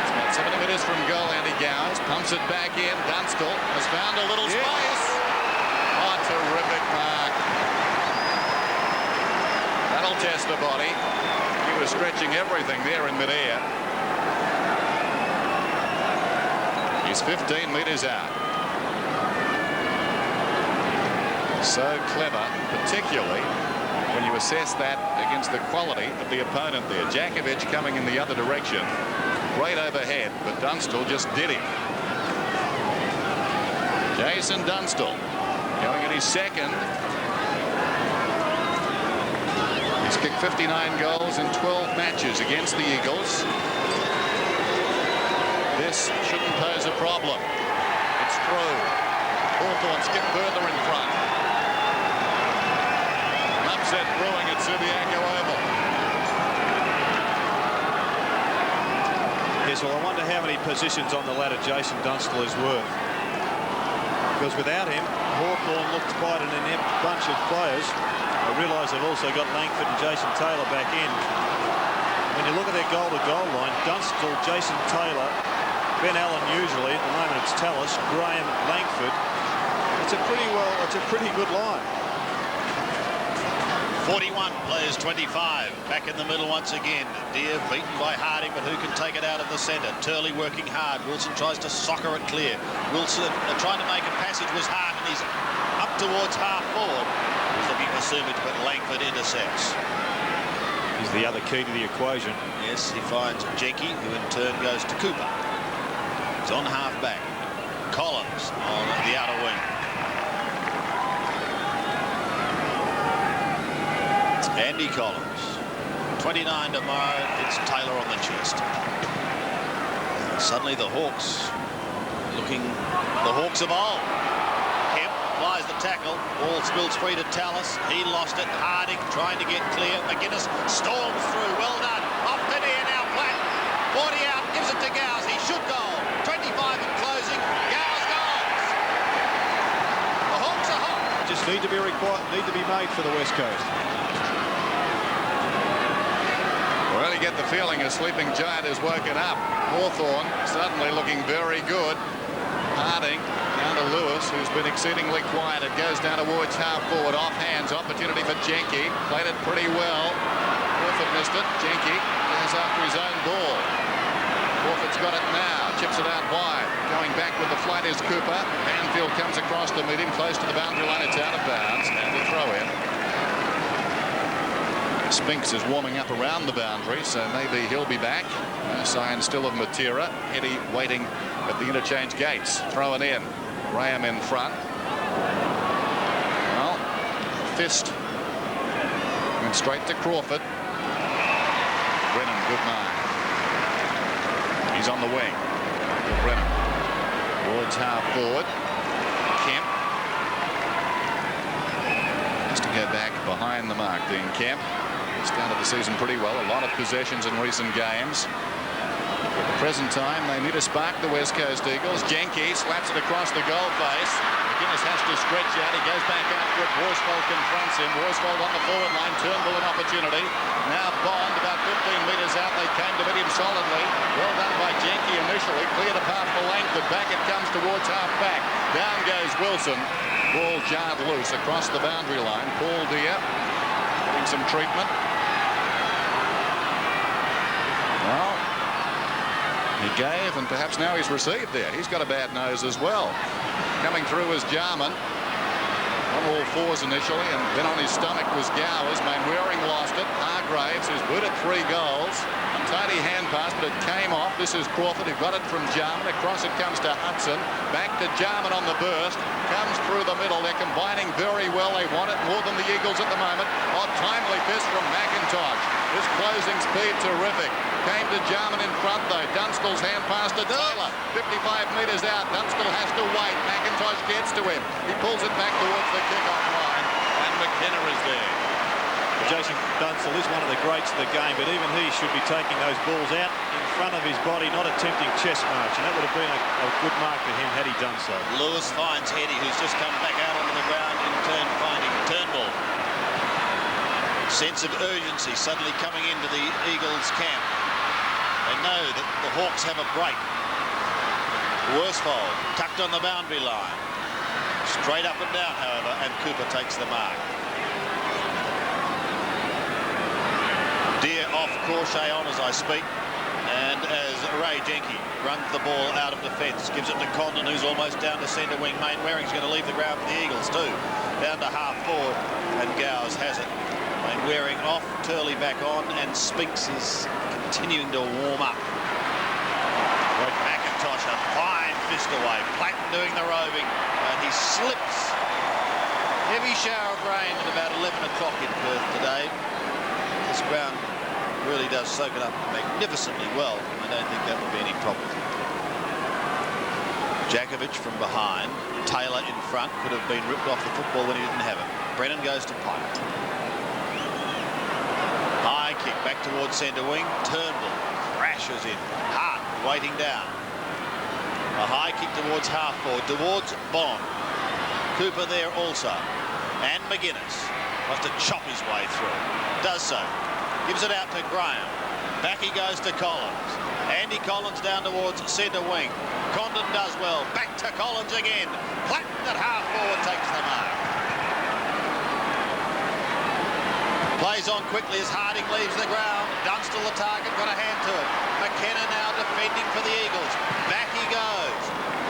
S2: It's about 70 metres from goal. Andy Gowers pumps it back in. Dunstall has found a little space. Oh, terrific mark. That'll test the body. He was stretching everything there in midair. He's 15 metres out. So clever, particularly when you assess that against the quality of the opponent there. Jakovic coming in the other direction. Great overhead, but Dunstall just did him. Jason Dunstall going in his second. He's kicked 59 goals in 12 matches against the Eagles. This shouldn't pose a problem. It's through. Hawthorn skip further in front. An upset brewing at Subiaco Oval.
S3: Yes, well, I wonder how many positions on the ladder Jason Dunstall is worth. Because without him, Hawthorn looked quite an inept bunch of players. I realise they've also got Langford and Jason Taylor back in. When you look at their goal-to-goal line, Dunstall, Jason Taylor, Ben Allen usually, at the moment it's Tallis, Graham, Langford. It's a pretty good line.
S1: 41 plays 25. Back in the middle once again. Deere beaten by Harding, but who can take it out of the centre? Turley working hard. Wilson tries to soccer it clear. Wilson trying to make a passage was Hart, and he's up towards half forward. He's looking for Sumich, but Langford intercepts.
S3: He's the other key to the equation.
S1: Yes, he finds Jenke, who in turn goes to Cooper. He's on half back. Collins on the outer wing. Andy Collins. 29 tomorrow. It's Taylor on the chest. Suddenly the Hawks looking the Hawks of old. Kemp applies the tackle. Ball spills free to Tallis. He lost it. Harding trying to get clear. McGuinness storms through. Well done. Off the knee now. Platt. 40 out. Gives it to Gowers. He should goal. 25 and closing. Gowers goals. The Hawks are hot.
S3: Just need to be made for the West Coast.
S2: Well, you get the feeling a sleeping giant has woken up. Hawthorn suddenly looking very good. Harding down to Lewis, who's been exceedingly quiet. It goes down towards half forward, off hands, opportunity for Jenke. Played it pretty well. Crawford missed it. Jenke goes after his own ball. Crawford's got it now. Chips it out wide. Going back with the flight is Cooper. Banfield comes across to meet him close to the boundary line. It's out of bounds. And the throw in. Spinks is warming up around the boundary, so maybe he'll be back. No sign still of Matera. Eddie waiting at the interchange gates. Throw it in. Graham in front. Well, fist went straight to Crawford. Brennan, good mark. He's on the wing. Brennan towards half forward. Kemp has to go back behind the mark. Dean Kemp. Started the season pretty well. A lot of possessions in recent games. At the present time, they need to spark the West Coast Eagles. Jenke slaps it across the goal face. McGuinness has to stretch out. He goes back after it. Worsfold confronts him. Worsfold on the forward line. Turnbull an opportunity. Now Bond about 15 metres out. They came to meet him solidly. Well done by Jenke initially. Cleared a path for Langford. Back it comes towards half back. Down goes Wilson. Ball jarred loose across the boundary line. Paul Deere getting some treatment. Well, he gave, and perhaps now he's received there. He's got a bad nose as well. Coming through was Jarman. On all fours initially, and then on his stomach was Gowers. Mainwaring lost it. Hargraves, who's good at 3 goals. A tidy hand pass, but it came off. This is Crawford, who got it from Jarman. Across it comes to Hudson. Back to Jarman on the burst. Comes through the middle. They're combining very well. They want it more than the Eagles at the moment. Oh, timely fist from McIntosh. His closing speed terrific. Came to Jarman in front, though. Dunstall's hand pass to Taylor. 55 metres out. Dunstall has to wait. McIntosh gets to him. He pulls it back towards the kick-off line, and McKenna is there.
S3: Jason Dunstall is one of the greats of the game, but even he should be taking those balls out in front of his body, not attempting chest march, and that would have been a good mark for him had he done so.
S1: Lewis finds Heady, who's just come back out onto the ground in turn, finding Turnbull. Sense of urgency suddenly coming into the Eagles camp. They know that the Hawks have a break. Worsfold tucked on the boundary line. Straight up and down, however, and Cooper takes the mark. Deere off, Crochet on as I speak. And as Ray Jenke runs the ball out of defence, gives it to Condon, who's almost down to centre wing. Mainwaring's going to leave the ground for the Eagles too. Down to half forward, and Gowers has it. Mainwaring off, Turley back on, and Spinks is continuing to warm up. McIntosh, a fine fist away. Platten doing the roving, and he slips. Heavy shower of rain at about 11 o'clock in Perth today. This ground really does soak it up magnificently well. I don't think that will be any problem. Jakovic from behind. Taylor in front. Could have been ripped off the football when he didn't have it. Brennan goes to Pike. High kick back towards centre wing. Turnbull crashes in. Hart waiting down. A high kick towards half forward. Towards Bond. Cooper there also. And McGuinness wants to chop his way through. Does so. Gives it out to Graham. Back he goes to Collins. Andy Collins down towards centre wing. Condon does well. Back to Collins again. Platten at half forward takes the mark. Plays on quickly as Harding leaves the ground. Dunstall the target, got a hand to it. McKenna now defending for the Eagles. Back he goes.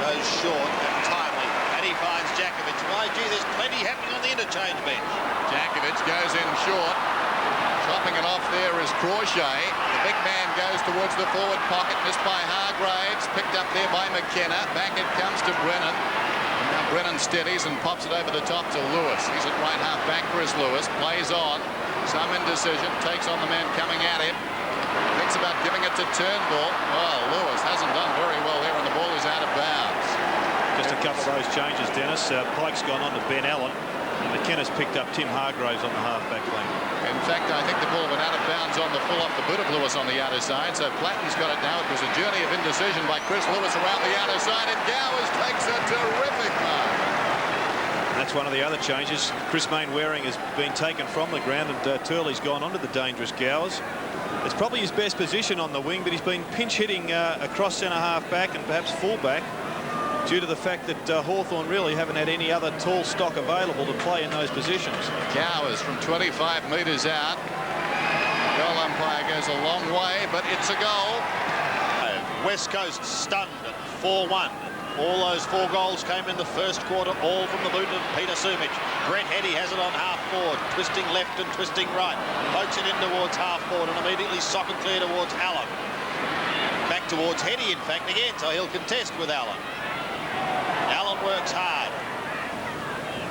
S1: Goes short and timely. And he finds Jakovic. Well, gee, there's plenty happening on the interchange bench.
S2: Jakovic goes in short. Chopping it off there is Crochet. The big man goes towards the forward pocket, missed by Hargraves, picked up there by McKenna. Back it comes to Brennan. And now Brennan steadies and pops it over the top to Lewis. He's at right half back, Chris Lewis. Plays on. Some indecision. Takes on the man coming at him. Thinks about giving it to Turnbull. Well, Lewis hasn't done very well there, and the ball is out of bounds.
S3: Just a couple of those changes, Dennis. Pike's gone on to Ben Allen. And McKenna's picked up Tim Hargraves on the half-back flank.
S2: In fact, I think the ball went out of bounds on the full off the boot of Lewis on the outer side. So Platten's got it now. It was a journey of indecision by Chris Lewis around the outer side, and Gowers takes a terrific mark.
S3: That's one of the other changes. Chris Mainwaring has been taken from the ground, and Turley's gone onto the dangerous Gowers. It's probably his best position on the wing, but he's been pinch hitting across centre half back and perhaps full back, due to the fact that Hawthorn really haven't had any other tall stock available to play in those positions.
S2: Gowers from 25 metres out. Goal umpire goes a long way, but it's a goal.
S1: West Coast stunned at 4-1. All those 4 goals came in the first quarter, all from the boot of Peter Sumich. Brett Heady has it on half forward, twisting left and twisting right. Pokes it in towards half forward and immediately socket clear towards Allen. Back towards Heady, in fact, again, so he'll contest with Allen. Allen works hard.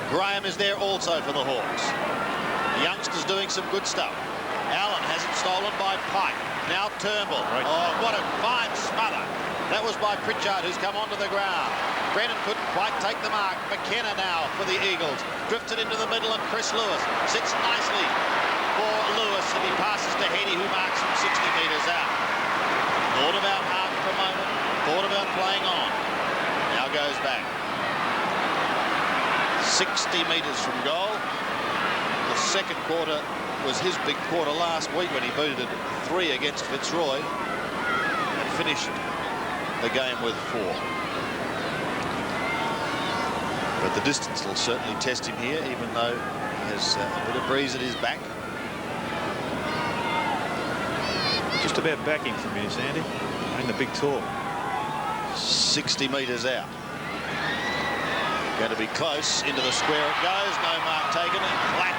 S1: Graham is there also for the Hawks. The youngsters doing some good stuff. Allen has it stolen by Pike. Now Turnbull. Right. Oh, what a fine smother. That was by Pritchard, who's come onto the ground. Brennan couldn't quite take the mark. McKenna now for the Eagles. Drifted into the middle, and Chris Lewis sits nicely for Lewis, and he passes to Heady, who marks from 60 metres out. Thought about Hart for a moment. Thought about playing on. Now goes back. 60 metres from goal. The second quarter was his big quarter last week when he booted 3 against Fitzroy and finished the game with 4. But the distance will certainly test him here, even though he has a bit of breeze at his back.
S3: Just about backing from here, Sandy. In the big tour.
S1: 60 metres out. Going to be close. Into the square it goes. No mark taken. And Platt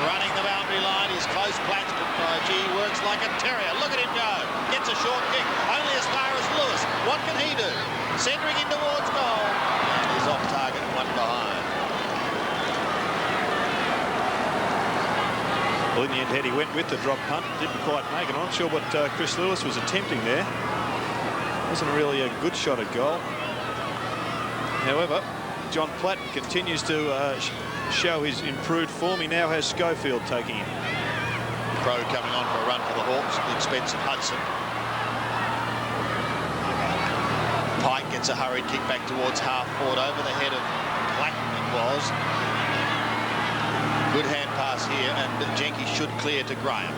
S1: running the boundary line. He's close. Platt, but gee, works like a terrier. Look at him go. Gets a short kick. Only as far as Lewis. What can he do? Centering in towards goal. And he's off target, one behind.
S3: Well, in the end, Heady went with the drop punt. Didn't quite make it. I'm not sure what Chris Lewis was attempting there. Wasn't really a good shot at goal. However, John Platt continues to show his improved form. He now has Schofield taking him.
S1: Crow coming on for a run for the Hawks at the expense of Hudson. Pike gets a hurried kick back towards half forward over the head of Platt. It was. Good hand pass here, and Jenke should clear to Graham.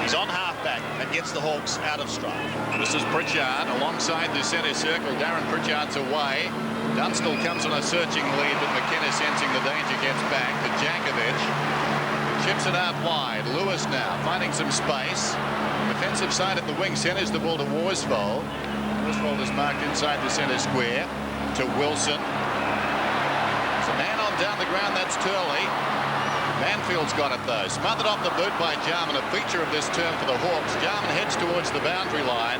S1: He's on half-back and gets the Hawks out of stride.
S2: This is Pritchard alongside the centre circle. Darren Pritchard's away. Dunstall comes on a searching lead, but McKenna, sensing the danger, gets back to Jankovic. Chips it out wide. Lewis now finding some space. Defensive side at the wing centres the ball to Worsfold. Worsfold is marked inside the centre square to Wilson. There's a man on down the ground. That's Turley. Manfield's got it though. Smothered off the boot by Jarman, a feature of this term for the Hawks. Jarman heads towards the boundary line.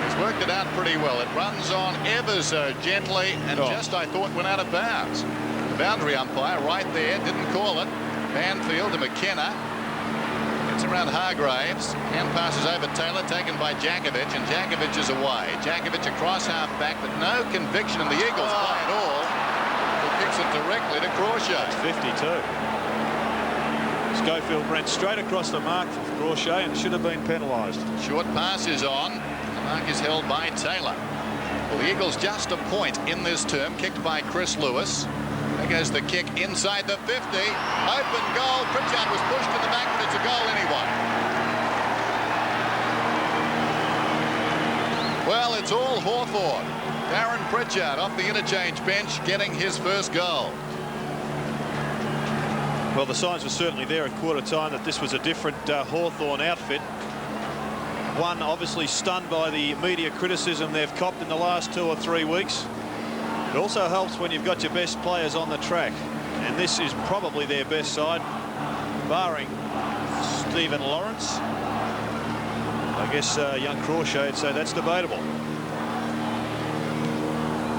S2: He's worked it out pretty well. It runs on ever so gently and just, I thought, went out of bounds. The boundary umpire right there didn't call it. Manfield to McKenna. Gets around Hargraves. Hand passes over Taylor, taken by Jankovic, and Jankovic is away. Jankovic across half back, but no conviction in the Eagles play at all. He kicks it directly to Crawshay.
S3: 52. Schofield ran straight across the mark for Crawshay and should have been penalised.
S2: Short pass is on. The mark is held by Taylor. Well, the Eagles just a point in this term, kicked by Chris Lewis. There goes the kick inside the 50. Open goal. Pritchard was pushed in the back, but it's a goal anyway. Well, it's all Hawthorn. Darren Pritchard off the interchange bench getting his first goal.
S3: Well, the signs were certainly there at quarter time that this was a different Hawthorn outfit. One obviously stunned by the media criticism they've copped in the last 2 or 3 weeks. It also helps when you've got your best players on the track. And this is probably their best side, barring Stephen Lawrence. I guess young Crawshay would say that's debatable.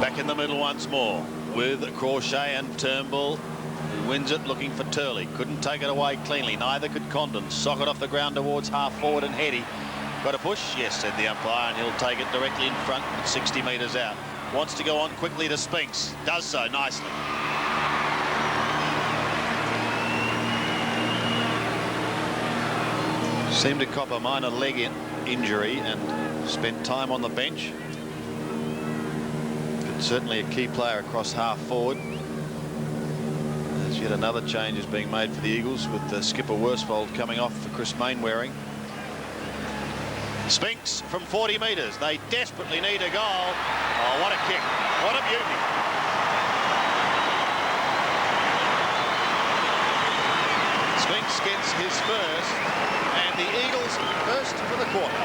S1: Back in the middle once more with Crawshay and Turnbull. Wins it, looking for Turley. Couldn't take it away cleanly. Neither could Condon. Sock it off the ground towards half forward, and Heady. Got a push? Yes, said the umpire, and he'll take it directly in front at 60 metres out. Wants to go on quickly to Spinks. Does so nicely. Seemed to cop a minor leg injury and spent time on the bench. But certainly a key player across half forward. Yet another change is being made for the Eagles with the skipper Worsfold coming off for Chris Mainwaring. Spinks from 40 metres. They desperately need a goal. Oh, what a kick. What a beauty. Spinks gets his first, and the Eagles first for the quarter.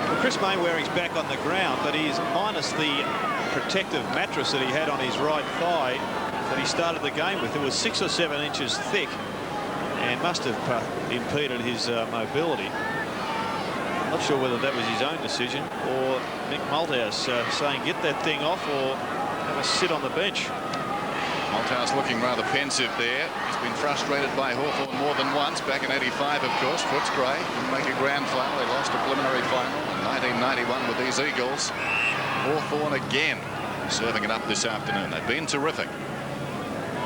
S3: Well, Chris Mainwaring's back on the ground, but he's minus the protective mattress that he had on his right thigh that he started the game with. It was 6 or 7 inches thick and must have impeded his mobility. Not sure whether that was his own decision or Mick Malthouse saying get that thing off or have a sit on the bench.
S2: Malthouse looking rather pensive there. He's been frustrated by Hawthorn more than once. Back in '85, of course, Footscray didn't make a grand final. They lost a preliminary final in 1991 with these Eagles. Hawthorn again serving it up this afternoon. They've been terrific.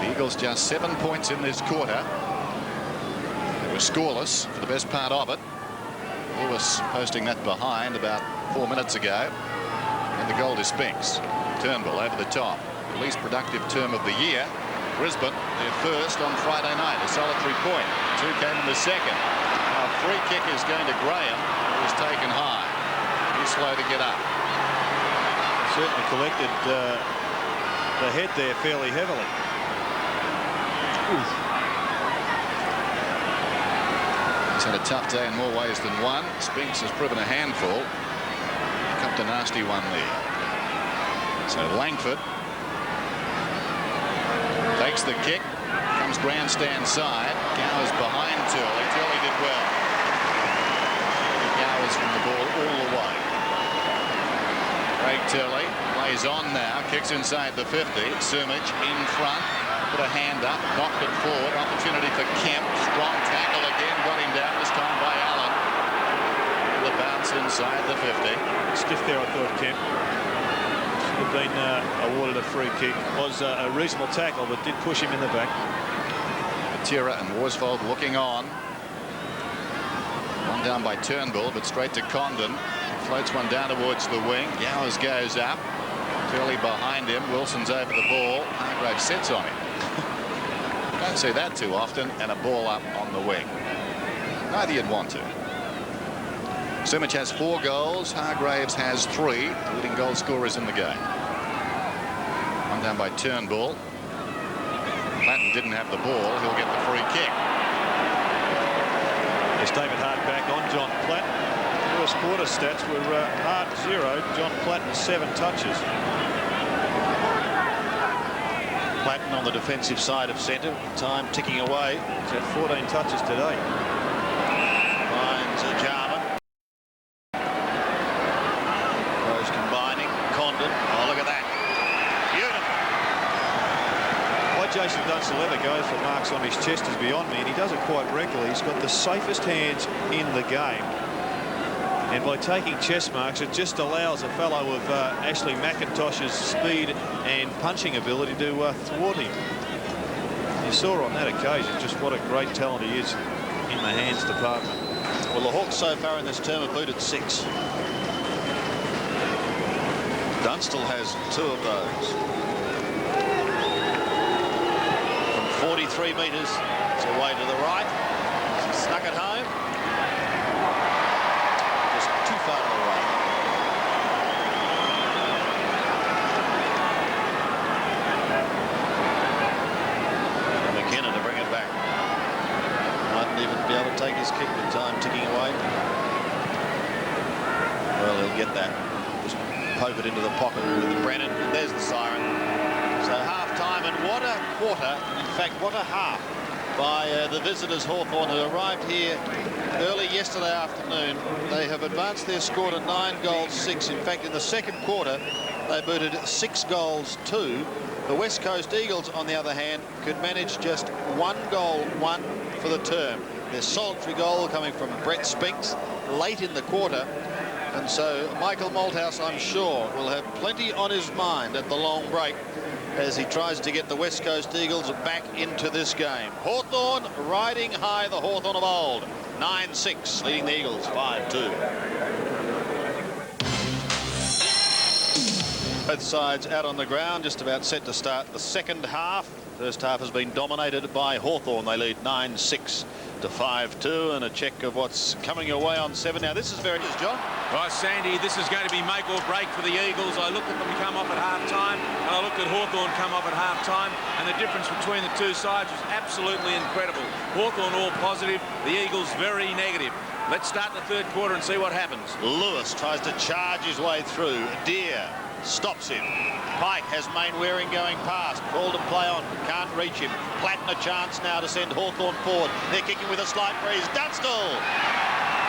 S2: The Eagles just 7 points in this quarter. They were scoreless for the best part of it. Lewis posting that behind about 4 minutes ago. And the goal to Spinks. Turnbull over the top. The least productive term of the year. Brisbane, their first on Friday night. A solitary point. 2 came in the second. A free kick is going to Graham, who is taken high. He's slow to get up.
S3: Certainly collected the head there fairly heavily. Oof.
S2: He's had a tough day in more ways than one. Spinks has proven a handful. Cupped a nasty one there. So Langford takes the kick. Comes grandstand side. Gowers behind Turley. Turley did well. Gowers from the ball all the way. Craig Turley plays on now. Kicks inside the 50. Sumich in front. Put a hand up. Knocked it forward. Opportunity for Kemp. Strong tackle again. Got him down this time by Allen. The bounce inside the 50.
S3: Stiff there, I thought, Kemp. Should have been awarded a free kick. Was a reasonable tackle, but did push him in the back.
S2: Matera and Worsfold looking on. One down by Turnbull, but straight to Condon. Floats one down towards the wing. Gowers goes up. Turley behind him. Wilson's over the ball. Hargrave sits on him. Don't see that too often. And a ball up on the wing. Neither you'd want to. Sumich has 4 goals. Hargraves has 3. Leading goal scorers in the game. One down by Turnbull. Platten didn't have the ball. He'll get the free kick.
S3: There's David Hart back on John Platten. First quarter stats were Hart 0, John Platten 7 touches.
S1: Platten on the defensive side of centre. Time ticking away.
S3: He's had 14 touches today.
S1: Finds a Jarman. Those combining. Condon. Oh, look at that. Beautiful.
S3: Why Jason Dunstall ever goes for marks on his chest is beyond me, and he does it quite regularly. He's got the safest hands in the game. And by taking chest marks, it just allows a fellow of Ashley McIntosh's speed and punching ability to thwart him. You saw on that occasion just what a great talent he is in the hands department.
S1: Well, the Hawks so far in this term have booted 6. Dunstall has 2 of those. From 43 metres, it's away to the right. He snuck it home. Just too far to the right. And McKenna to bring it back. Mightn't even be able to take his kick with time ticking away. Well, he'll get that. Just poke it into the pocket with Brennan. And there's the siren. So half-time, and what a quarter. In fact, what a half by the visitors, Hawthorn, who arrived here early yesterday afternoon. They have advanced their score to 9-6. In fact, in the second quarter, they booted 6 goals 2. The West Coast Eagles, on the other hand, could manage just 1 goal 1 for the term. Their solitary goal coming from Brett Spinks late in the quarter. And so Michael Malthouse, I'm sure, will have plenty on his mind at the long break as he tries to get the West Coast Eagles back into this game. Hawthorn riding high, the Hawthorn of old. 9-6, leading the Eagles 5-2. Both sides out on the ground, just about set to start the second half. First half has been dominated by Hawthorn. They lead 9-6 to 5-2, and a check of what's coming your way on 7. Now this is very good, John.
S4: Right, Sandy, this is going to be make or break for the Eagles. I looked at them come off at half-time, and I looked at Hawthorn come off at half-time, and the difference between the two sides was absolutely incredible. Hawthorn all positive, the Eagles very negative. Let's start the third quarter and see what happens.
S1: Lewis tries to charge his way through. Deere stops him. Pike has Mainwaring going past. Ball to play on. Can't reach him. Platten a chance now to send Hawthorn forward. They're kicking with a slight breeze. Dunstall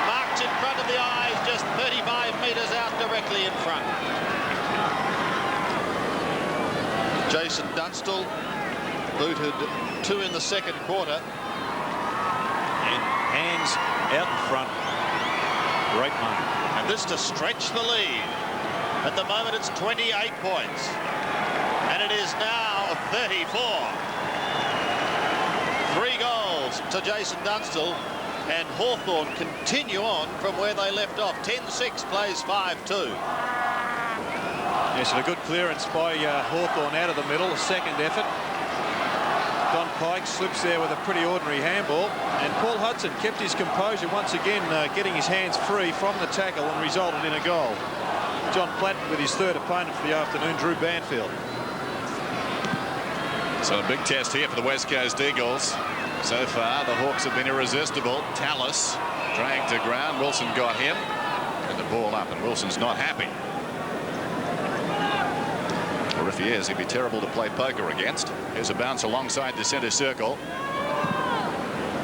S1: marked in front of the eyes, just 35 metres out directly in front. Jason Dunstall booted 2 in the second quarter.
S3: And hands out in front. Great moment.
S1: And this to stretch the lead. At the moment, it's 28 points. And it is now 34. 3 goals to Jason Dunstall. And Hawthorn continue on from where they left off. 10-6 plays 5-2.
S3: Yes, and a good clearance by Hawthorn out of the middle. A second effort. Don Pike slips there with a pretty ordinary handball. And Paul Hudson kept his composure once again, getting his hands free from the tackle and resulted in a goal. John Platten with his third opponent for the afternoon, Drew Banfield.
S2: So a big test here for the West Coast Eagles. So far, the Hawks have been irresistible. Tallis dragged to ground. Wilson got him. And the ball up, and Wilson's not happy. Or if he is, he'd be terrible to play poker against. Here's a bounce alongside the centre circle.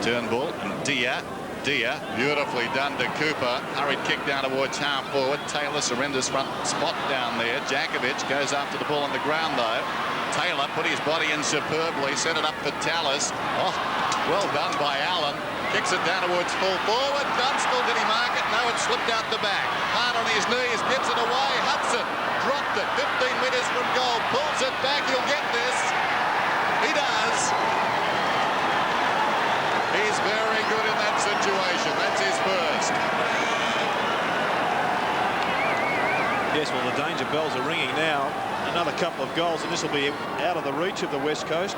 S2: Turnbull and Dia, beautifully done to Cooper. Hurried kick down towards half forward. Taylor surrenders front spot down there. Jakovic goes after the ball on the ground though. Taylor put his body in superbly, set it up for Tallis. Oh, well done by Allen. Kicks it down towards full forward. Dunstall, did he mark it? No, it slipped out the back. Hard on his knees, gets it away. Hudson dropped it 15 metres from goal. Pulls it back, he'll get this. He does. He's very good in that situation. That's his first.
S3: Yes, well, the danger bells are ringing now. Another couple of goals, and this will be out of the reach of the West Coast.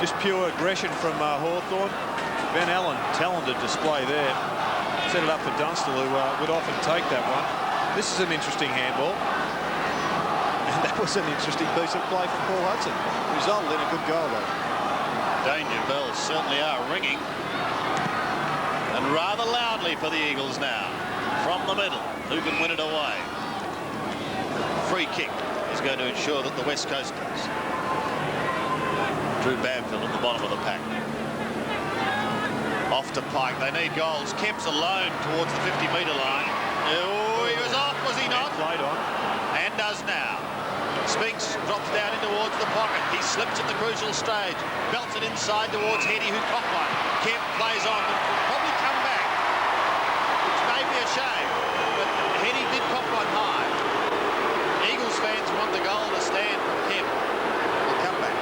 S3: Just pure aggression from Hawthorn. Ben Allen, talented display there. Set it up for Dunstall, who would often take that one. This is an interesting handball. And that was an interesting piece of play from Paul Hudson. Resulted in a good goal, though.
S1: Danger bells certainly are ringing. And rather loudly for the Eagles now. From the middle, who can win it away? Free kick is going to ensure that the West Coasters. Drew Banfield at the bottom of the pack. Off to Pike. They need goals. Kemp's alone towards the 50-metre line. Oh, he was off, was he not?
S3: Played on.
S1: And does now. Spinks drops down in towards the pocket. He slips at the crucial stage. Belts it inside towards Heady, who caught one. Kemp plays on, but will probably come back. Which may be a shame, but Heady did cop one high. Eagles fans want the goal to stand from Kemp. He'll come back.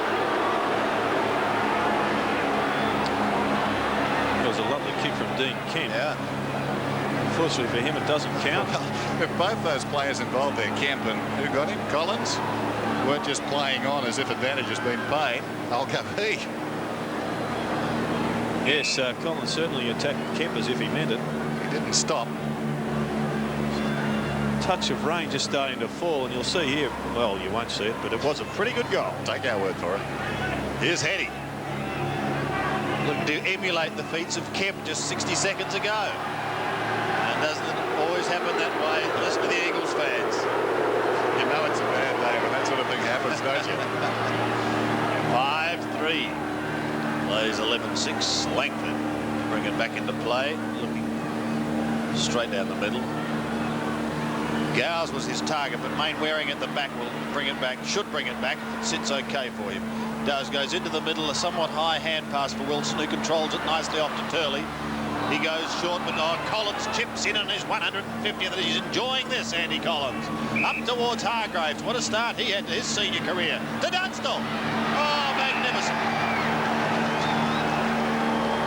S3: It was a lovely kick from Dean Kemp.
S2: Yeah.
S3: Unfortunately for him, it doesn't count.
S2: If both those players involved there, Kemp and who got him, Collins, weren't just playing on as if advantage has been paid, I'll go he.
S3: Yes, Collins certainly attacked Kemp as if he meant it.
S2: He didn't stop.
S3: Touch of rain just starting to fall, and you'll see here, well, you won't see it, but it was a pretty good goal.
S2: Take our word for it.
S1: Here's Heady. Looking to emulate the feats of Kemp just 60 seconds ago. And doesn't it always happen that way? Listen to the Eagles fans.
S2: You know it's a bad day when that sort of thing happens, don't you?
S1: 5-3. Plays 11-6. Langford bring it back into play. Looking straight down the middle. Gowes was his target, but Mainwaring at the back will bring it back. Should bring it back if it sits okay for him. Does goes into the middle. A somewhat high hand pass for Wilson, who controls it nicely off to Turley. He goes short, but Collins chips in on his 150th. He's enjoying this, Andy Collins. Up towards Hargraves. What a start he had to his senior career. To Dunstall. Oh, magnificent.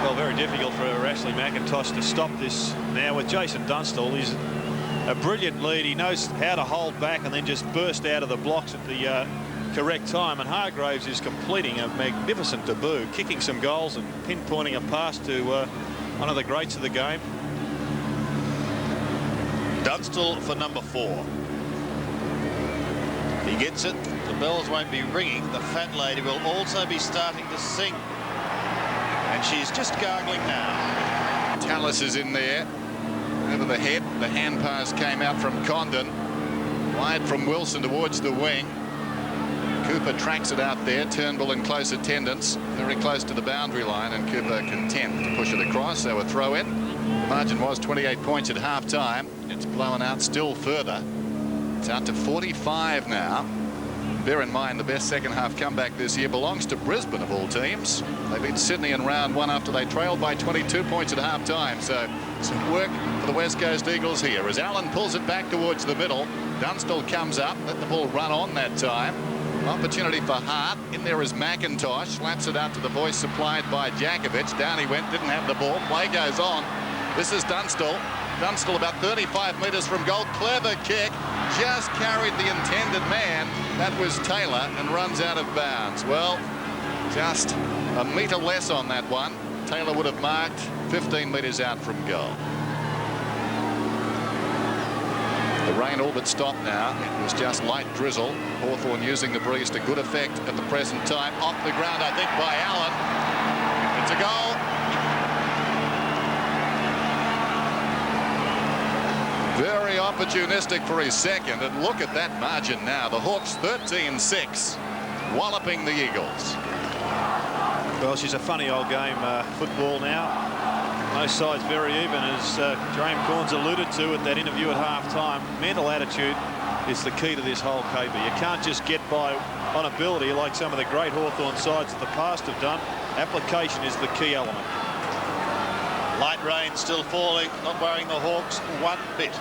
S3: Well, very difficult for Ashley McIntosh to stop this now with Jason Dunstall. He's a brilliant lead. He knows how to hold back and then just burst out of the blocks at the correct time. And Hargraves is completing a magnificent debut, kicking some goals and pinpointing a pass to one of the greats of the game.
S1: Dunstall for number 4. He gets it. The bells won't be ringing. The fat lady will also be starting to sing. And she's just gargling now.
S2: Tallis is in there. Over the head. The hand pass came out from Condon. Wide from Wilson towards the wing. Cooper tracks it out there. Turnbull in close attendance. Very close to the boundary line, and Cooper content to push it across. So a throw in. The margin was 28 points at half time. It's blown out still further. It's out to 45 now. Bear in mind the best second half comeback this year belongs to Brisbane of all teams. They beat Sydney in round 1 after they trailed by 22 points at half time. So some work for the West Coast Eagles here as Allen pulls it back towards the middle. Dunstall comes up, let the ball run on that time. Opportunity for Hart. In there is McIntosh. Slaps it out to the voice supplied by Jakovic. Down he went, didn't have the ball. Play goes on. This is Dunstall. Dunstall about 35 metres from goal. Clever kick. Just carried the intended man. That was Taylor, and runs out of bounds. Well, just a metre less on that one. Taylor would have marked 15 metres out from goal. The rain all but stopped now. It was just light drizzle. Hawthorn using the breeze to good effect at the present time. Off the ground, I think, by Allen. It's a goal. Very opportunistic for his second. And look at that margin now. The Hawks 13-6, walloping the Eagles.
S3: Well, she's a funny old game, football now. Both sides very even, as Graham Corns alluded to at that interview at half-time. Mental attitude is the key to this whole caper. You can't just get by on ability like some of the great Hawthorn sides of the past have done. Application is the key element.
S1: Light rain still falling, not worrying the Hawks one bit,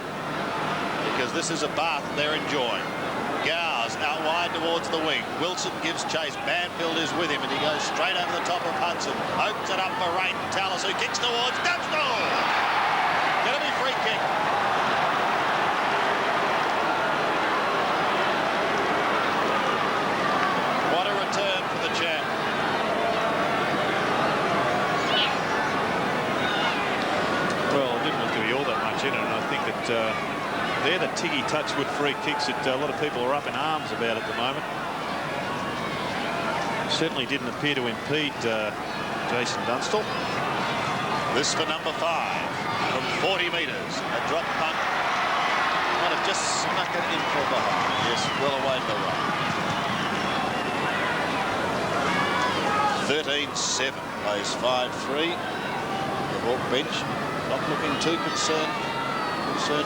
S1: because this is a bath they're enjoying. Gowers out wide towards the wing. Wilson gives chase. Banfield is with him, and he goes straight over the top of Hudson. Opens it up for Rain Tallis, who kicks towards Dunstall. Gonna be free kick. What a return for the champ.
S3: Well, it didn't look to be all that much in it, and I think that they're the Tiggy Touchwood free kicks that a lot of people are up in arms about at the moment. Certainly didn't appear to impede Jason Dunstall.
S1: This for number 5 from 40 metres. A drop punt. Might have just snuck it in for behind. Yes, well away to the right. 13-7 plays 5-3. The Hawk bench not looking too concerned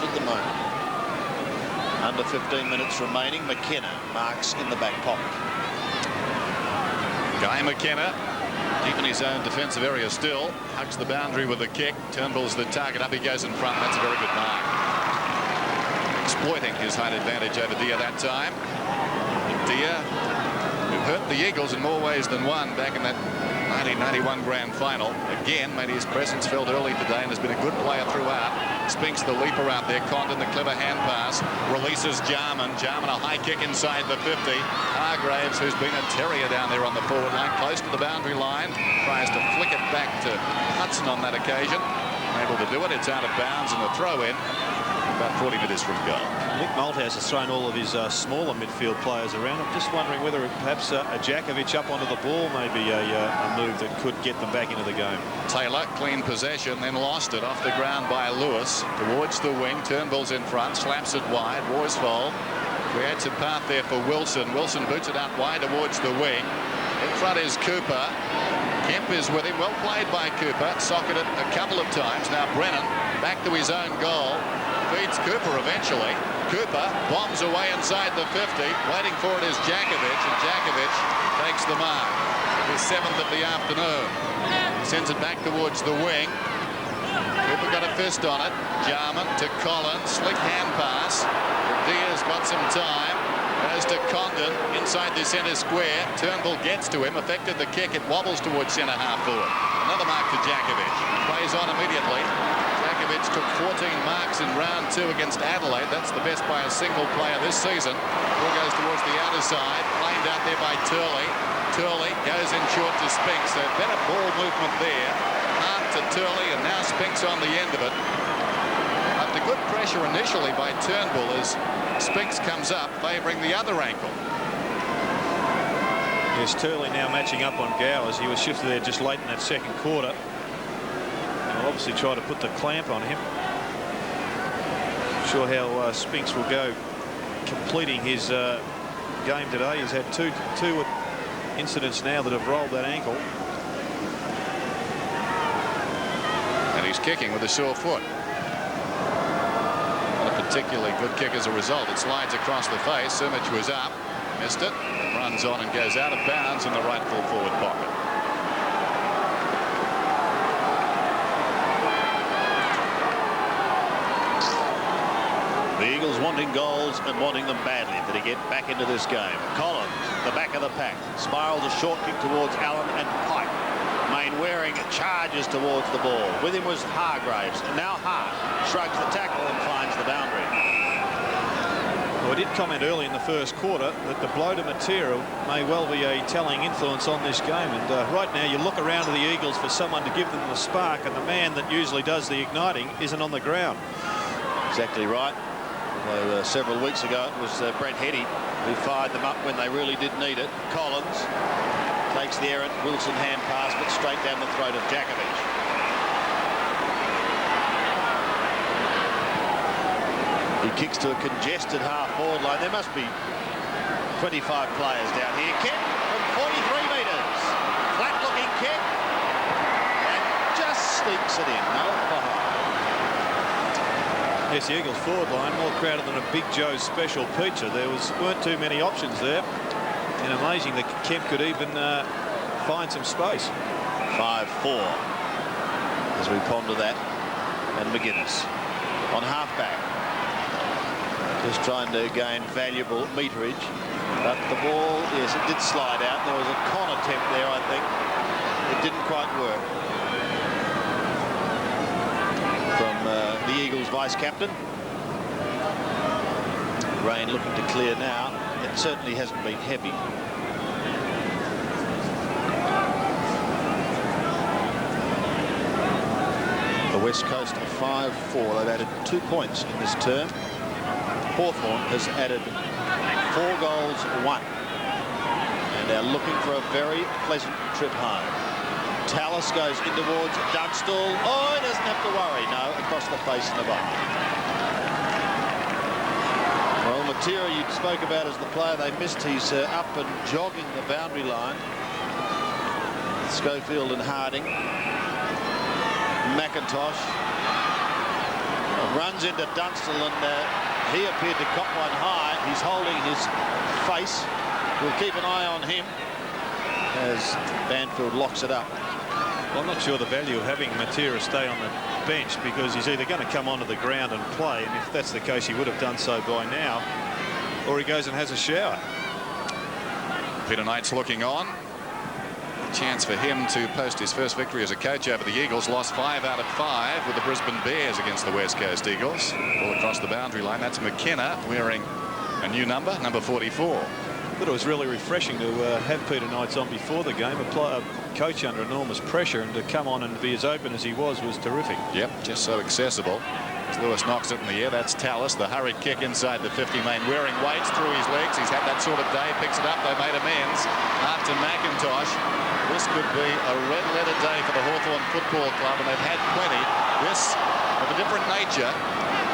S1: at the moment. Under 15 minutes remaining. McKenna marks in the back pocket.
S2: Guy McKenna, deep in his own defensive area still, hugs the boundary with a kick. Turnbull's the target. Up he goes in front. That's a very good mark. Exploiting his height advantage over Dia that time. Dia, who hurt the Eagles in more ways than one back in that 1991 grand final, again made his presence felt early today and has been a good player throughout. Spinks the leaper out there. Condon the clever hand pass. Releases Jarman. Jarman a high kick inside the 50. Hargraves, who's been a terrier down there on the forward line, close to the boundary line, tries to flick it back to Hudson on that occasion. Able to do it. It's out of bounds and a throw in. About 40 metres from goal.
S3: Nick Malthouse has thrown all of his smaller midfield players around. I'm just wondering whether perhaps a Jakovic up onto the ball may be a move that could get them back into the game.
S2: Taylor, clean possession, then lost it off the ground by Lewis. Towards the wing, Turnbull's in front, slaps it wide. Worsfold creates a path there for Wilson. Wilson boots it out wide towards the wing. In front is Cooper. Kemp is with him. Well played by Cooper. Socketed a couple of times. Now Brennan back to his own goal. Feeds Cooper eventually. Cooper bombs away inside the 50. Waiting for it is Jakovic, and Jakovic takes the mark. His 7th of the afternoon. Sends it back towards the wing. Cooper got a fist on it. Jarman to Collins. Slick hand pass. Diaz got some time. Goes to Condon inside the centre square. Turnbull gets to him. Affected the kick. It wobbles towards centre half forward. Another mark to Jakovic. Plays on immediately. Jakovic took 14 marks in round 2 against Adelaide. That's the best by a single player this season. Ball goes towards the outer side. Planed out there by Turley. Turley goes in short to Spinks. So better ball movement there. Hart to Turley, and now Spinks on the end of it. After good pressure initially by Turnbull as Spinks comes up, favouring the other ankle.
S3: Yes, Turley now matching up on Gowers. He was shifted there just late in that second quarter. They'll obviously try to put the clamp on him. Not sure how Spinks will go completing his game today. He's had two incidents now that have rolled that ankle.
S2: And he's kicking with a sore foot. Not a particularly good kick as a result. It slides across the face. Simic was up, missed it, runs on and goes out of bounds in the right full forward pocket.
S1: The Eagles wanting goals and wanting them badly to get back into this game. Collins, the back of the pack, spirals a short kick towards Allen and Pike. Mainwaring charges towards the ball. With him was Hargraves, and now Hart shrugs the tackle and finds the boundary.
S3: Well, I did comment early in the first quarter that the blow to material may well be a telling influence on this game. And right now you look around to the Eagles for someone to give them the spark, and the man that usually does the igniting isn't on the ground.
S1: Exactly right. Although several weeks ago it was Brett Heady who fired them up when they really did need it. Collins takes the errant Wilson hand pass, but straight down the throat of Djakovic. He kicks to a congested half-forward line. There must be 25 players down here. Kick from 43 metres. Flat-looking kick. And just sneaks it in. No, behind.
S3: Yes, the Eagles forward line more crowded than a Big Joe's special pizza. There weren't too many options there. And amazing that Kemp could even find some space.
S1: 5-4 as we ponder that. And McGuinness on halfback. Just trying to gain valuable meterage. But the ball, yes, it did slide out. There was a con attempt there, I think. It didn't quite work. From the Eagles vice-captain. Rain looking to clear now. It certainly hasn't been heavy. The West Coast are 5-4. They've added 2 points in this term. Hawthorn has added 4 goals, 1. And they're looking for a very pleasant trip home. Tallis goes in towards Dunstall. Oh, he doesn't have to worry. No, across the face and the bar. Well, Matera, you spoke about as the player they missed. He's up and jogging the boundary line. Schofield and Harding. McIntosh runs into Dunstall, and he appeared to cop one high. He's holding his face. We'll keep an eye on him as Banfield locks it up.
S3: Well, I'm not sure the value of having Matera stay on the bench, because he's either going to come onto the ground and play, and if that's the case, he would have done so by now, or he goes and has a shower.
S2: Peter Knight's looking on. A chance for him to post his first victory as a coach over the Eagles. Lost 5 out of 5 with the Brisbane Bears against the West Coast Eagles. All across the boundary line. That's McKenna wearing a new number 44.
S3: But it was really refreshing to have Peter Knights on before the game. A coach under enormous pressure, and to come on and be as open as he was terrific.
S2: Yep, just so accessible. As Lewis knocks it in the air, that's Tallis. The hurried kick inside the 50 main, wearing weights through his legs. He's had that sort of day, picks it up. They made amends after McIntosh. This could be a red-letter day for the Hawthorn Football Club, and they've had plenty. This of a different nature,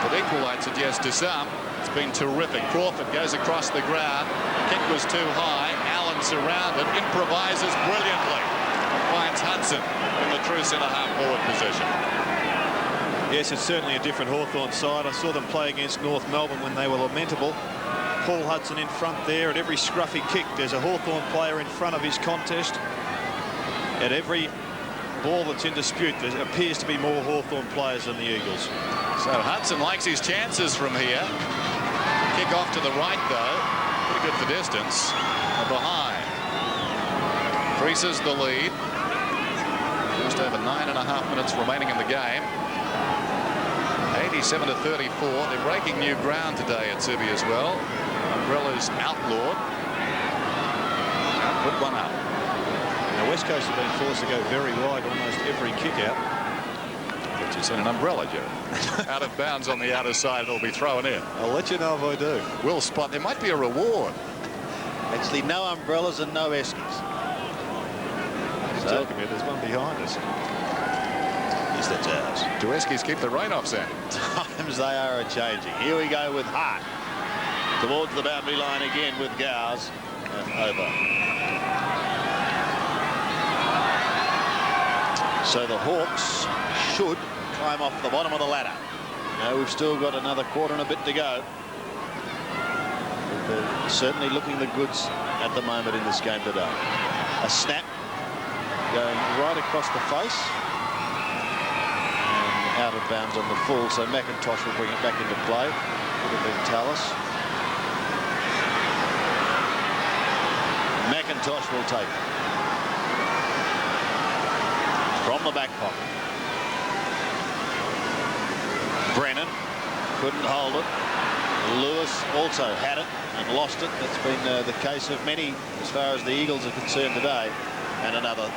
S2: but equal, I'd suggest to some. It's been terrific. Crawford goes across the ground. Kick was too high. Allen surrounded, improvises brilliantly. Finds Hudson in the true centre-half forward position.
S3: Yes, it's certainly a different Hawthorn side. I saw them play against North Melbourne when they were lamentable. Paul Hudson in front there. At every scruffy kick, there's a Hawthorn player in front of his contest. At every ball that's in dispute, there appears to be more Hawthorn players than the Eagles.
S2: So Hudson likes his chances from here. Kick off to the right, though. Pretty good for distance. Behind. Increases the lead. Just over 9.5 minutes remaining in the game. 87-34. They're breaking new ground today at Sibby as well. Umbrella's outlawed. Put one up.
S3: Now, West Coast have been forced to go very wide almost every kick out.
S2: But you seen an umbrella, Joe. Out of bounds on the outer side, it'll be thrown in.
S3: I'll let you know if I do.
S2: We'll spot. There might be a reward.
S1: Actually, no umbrellas and no eskies.
S3: So, talking about, there's one behind us. Yes, that's ours.
S2: Do eskies keep the rain off, Sam?
S1: Times they are a-changing. Here we go with Hart. Towards the boundary line again with Gowers. And over. So the Hawks should climb off the bottom of the ladder. No, we've still got another quarter and a bit to go. But they're certainly looking the goods at the moment in this game today. A snap going right across the face. And out of bounds on the full, so McIntosh will bring it back into play. Would have been Tallis. McIntosh will take it. From the back pocket. Brennan couldn't hold it. Lewis also had it and lost it. That's been the case of many as far as the Eagles are concerned today. And another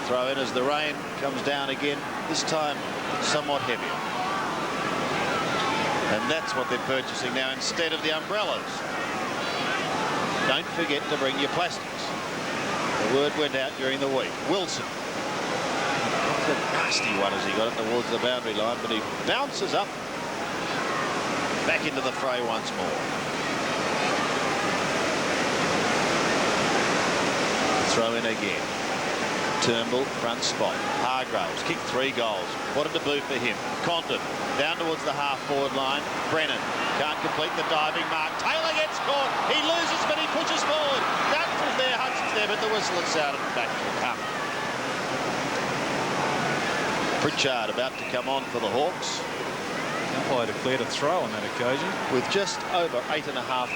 S1: throw in as the rain comes down again, this time somewhat heavier. And And that's what they're purchasing now instead of the umbrellas. Don't forget to bring your plastics. The word went out during the week. Wilson. That's a nasty one as he got it towards the boundary line, but he bounces up back into the fray once more. Throw in again. Turnbull, front spot. Hargraves kicked 3 goals. What a debut for him. Condon down towards the half-forward line. Brennan can't complete the diving mark. Taylor gets caught. He loses, but he pushes forward. Dunstan's there, Hudson's there, but the whistle has sounded back to come. Pritchard about to come on for the Hawks.
S3: Umpire declared a throw on that occasion.
S1: With just over 8.5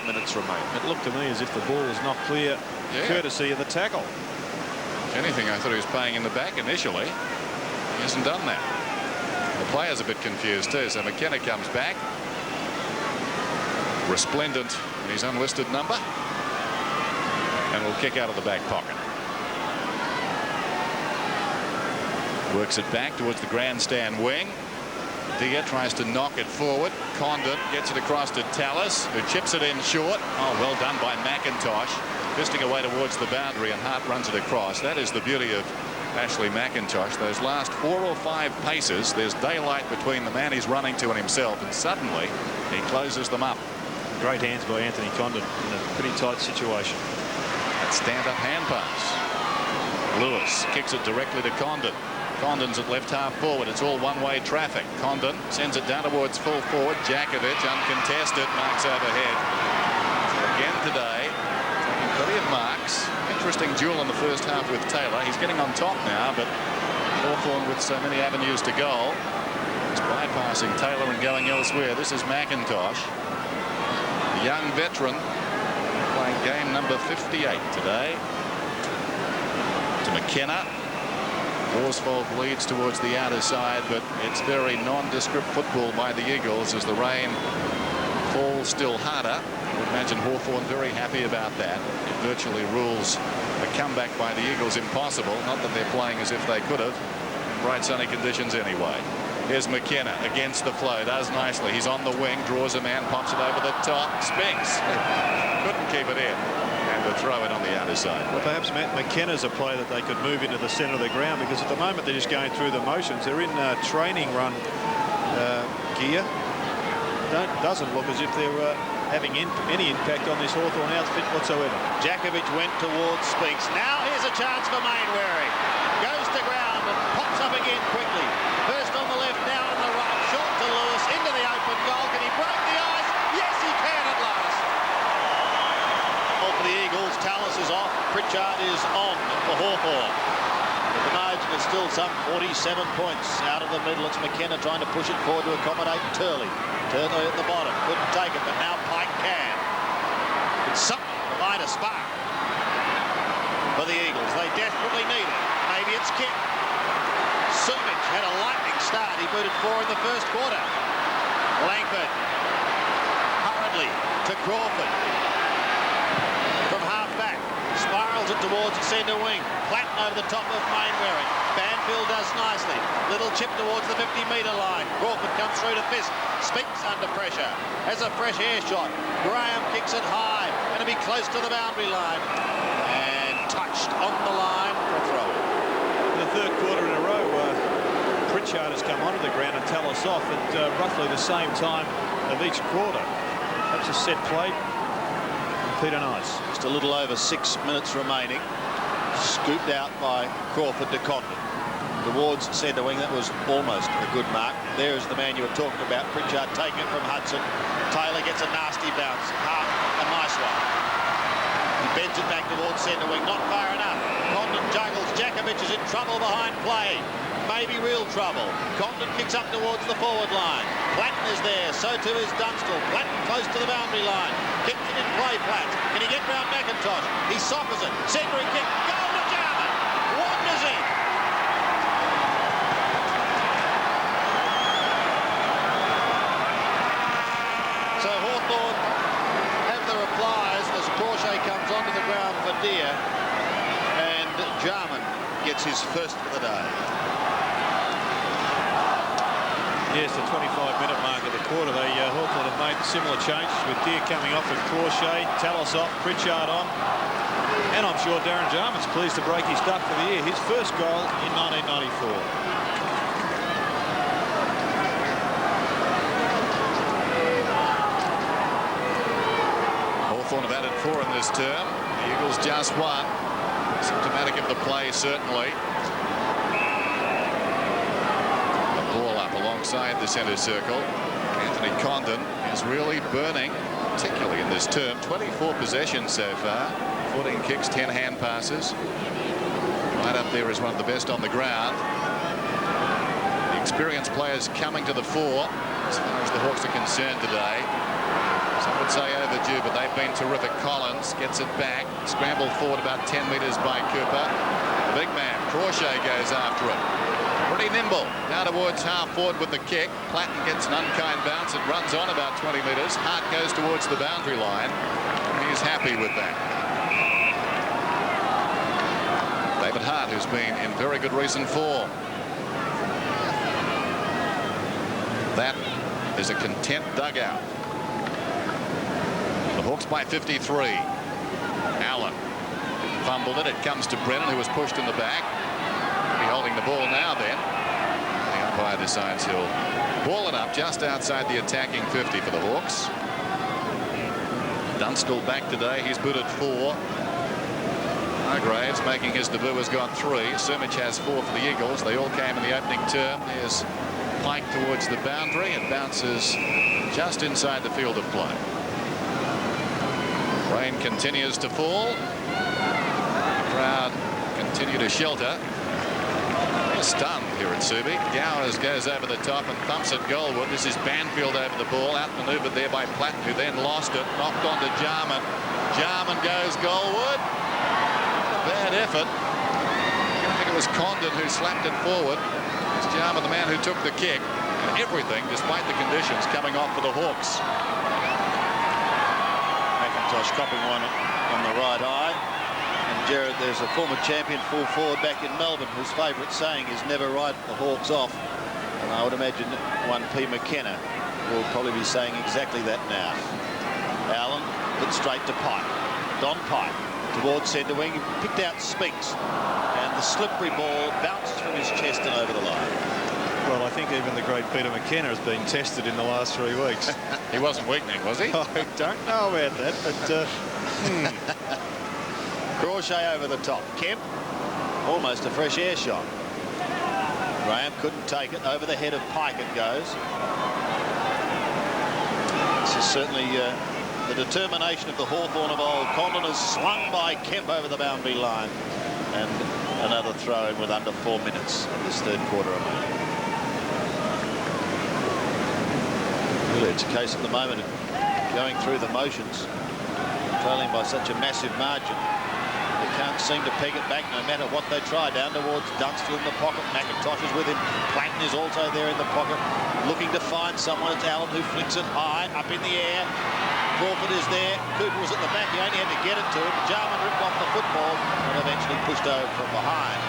S1: minutes remaining.
S3: It looked to me as if the ball was not clear, courtesy of the tackle.
S2: If anything, I thought he was playing in the back initially. He hasn't done that. The player's a bit confused too, so McKenna comes back. Resplendent in his unlisted number. And will kick out of the back pocket. Works it back towards the grandstand wing. Dia tries to knock it forward. Condon gets it across to Tallis, who chips it in short. Oh, well done by McIntosh. Fisting away towards the boundary, and Hart runs it across. That is the beauty of Ashley McIntosh. Those last 4 or 5 paces, there's daylight between the man he's running to and himself, and suddenly he closes them up.
S3: Great hands by Anthony Condon in a pretty tight situation.
S2: That stand-up hand pass. Lewis kicks it directly to Condon. Condon's at left half forward. It's all one-way traffic. Condon sends it down towards full forward. Jakovic uncontested, marks overhead. So again today, taking plenty of marks. Interesting duel in the first half with Taylor. He's getting on top now, but Hawthorn with so many avenues to goal. He's bypassing Taylor and going elsewhere. This is McIntosh, the young veteran, playing game number 58 today. To McKenna. Worsfold leads towards the outer side, but it's very nondescript football by the Eagles as the rain falls still harder. I would imagine Hawthorn very happy about that. It virtually rules a comeback by the Eagles impossible. Not that they're playing as if they could have. Bright sunny conditions anyway. Here's McKenna against the flow. Does nicely. He's on the wing, draws a man, pops it over the top. Spinks. Couldn't keep it in. And a throw in on the outer side.
S3: Well, perhaps McKenna's a player that they could move into the centre of the ground, because at the moment they're just going through the motions. They're in training run gear. Doesn't look as if they're having any impact on this Hawthorn outfit whatsoever.
S1: Jakovic went towards Spinks. Now here's a chance for Mainwaring. Goes to ground and pops up again quickly. First on the left, now on the right. Short to Lewis, into the open goal. Can he break the ice? Yes, he can at last. For the Eagles, Tallis is off. Pritchard is on for Hawthorn. But the margin is still some 47 points out of the middle. It's McKenna trying to push it forward to accommodate Turley. Turley at the bottom. Couldn't take it, but now Pike can. It's something to light a spark for the Eagles. They desperately need it. Maybe it's Kip. Sumic had a lightning start. He booted 4 in the first quarter. Langford hurriedly to Crawford. From half-back, spirals it towards centre wing. Platten over the top of Mainwaring. Banfield does nicely. Little chip towards the 50-metre line. Crawford comes through to Fisk. Spinks under pressure. Has a fresh air shot. Graham kicks it high. Going to be close to the boundary line. And touched on the line for a throw.
S3: In the third quarter in a row, Pritchard has come onto the ground and Tallis off at roughly the same time of each quarter. That's a set play. Peter Nice.
S1: Just a little over 6 minutes remaining. Scooped out by Crawford to Condon. Towards centre wing, that was almost a good mark. There is the man you were talking about. Pritchard taking it from Hudson. Taylor gets a nasty bounce. Hart, a nice one. He bends it back towards centre wing. Not far enough. Condon juggles. Jakovic is in trouble behind play. Maybe real trouble. Condon kicks up towards the forward line. Platten is there. So too is Dunstall. Platten close to the boundary line. Kicks it in play, Platt. Can he get round McIntosh? He soccers it. Centering kick. Goal to Jarman. Wanders in. So Hawthorn have the replies as Porsche comes onto the ground for Dia. And Jarman gets his first for the day.
S3: Yes, the 25-minute mark of the quarter. They Hawthorn have made similar changes with Deer coming off with Crawshay, Talos off, Pritchard on. And I'm sure Darren Jarman's pleased to break his duck for the year. His first goal in 1994.
S2: Hawthorn have added 4 in this term. The Eagles just 1. Symptomatic of the play, certainly. The ball up alongside the centre circle. Anthony Condon is really burning, particularly in this term. 24 possessions so far. 14 kicks, 10 hand passes. Right up there is one of the best on the ground. The experienced players coming to the fore as far as the Hawks are concerned today. Some would say overdue, but they've been terrific. Collins gets it back. Scrambled forward about 10 metres by Cooper. The big man, Crawshay, goes after it. Pretty nimble. Now towards half forward with the kick. Platten gets an unkind bounce. It runs on about 20 metres. Hart goes towards the boundary line. He's happy with that. David Hart, who's been in very good recent form. That is a content dugout. The Hawks by 53. Allen fumbled it. It comes to Brennan, who was pushed in the back. He'll be holding the ball now then. The umpire decides he'll ball it up just outside the attacking 50 for the Hawks. Dunstall back today. He's booted 4. Hargraves making his debut has got 3. Sumich has 4 for the Eagles. They all came in the opening term. There's Pike towards the boundary. It bounces just inside the field of play. Rain continues to fall. The crowd continue to shelter. They're stunned here at Subi. Gowers goes over the top and thumps at Goldwood. This is Banfield over the ball. Outmaneuvered there by Platten, who then lost it. Knocked onto Jarman. Jarman goes Goldwood. Bad effort. I think it was Condon who slapped it forward. It's Jarman, the man who took the kick. And everything, despite the conditions, coming off for the Hawks.
S1: McIntosh copping one on the right eye. And Gerard, there's a former champion full forward back in Melbourne whose favourite saying is never write the Hawks off. And I would imagine one P. McKenna will probably be saying exactly that now. Allen hit straight to Pike. Don Pike towards centre wing. He picked out Spinks. And the slippery ball bounces from his chest and over the line.
S3: Well, I think even the great Peter McKenna has been tested in the last 3 weeks.
S2: He wasn't weakening, was he?
S3: I don't know about that, but...
S1: Crawshay over the top. Kemp, almost a fresh air shot. Graham couldn't take it. Over the head of Pike it goes. This is certainly the determination of the Hawthorn of old. Condon is swung by Kemp over the boundary line. And another throw in with under 4 minutes of this third quarter remaining. Really, it's a case at the moment of going through the motions, trailing by such a massive margin. They can't seem to peg it back no matter what they try. Down towards Dunstall in the pocket. McIntosh is with him. Platten is also there in the pocket, looking to find someone. It's Allen who flicks it high, up in the air. Crawford is there. Cooper was at the back. He only had to get it to him. Jarman ripped off the football and eventually pushed over from behind.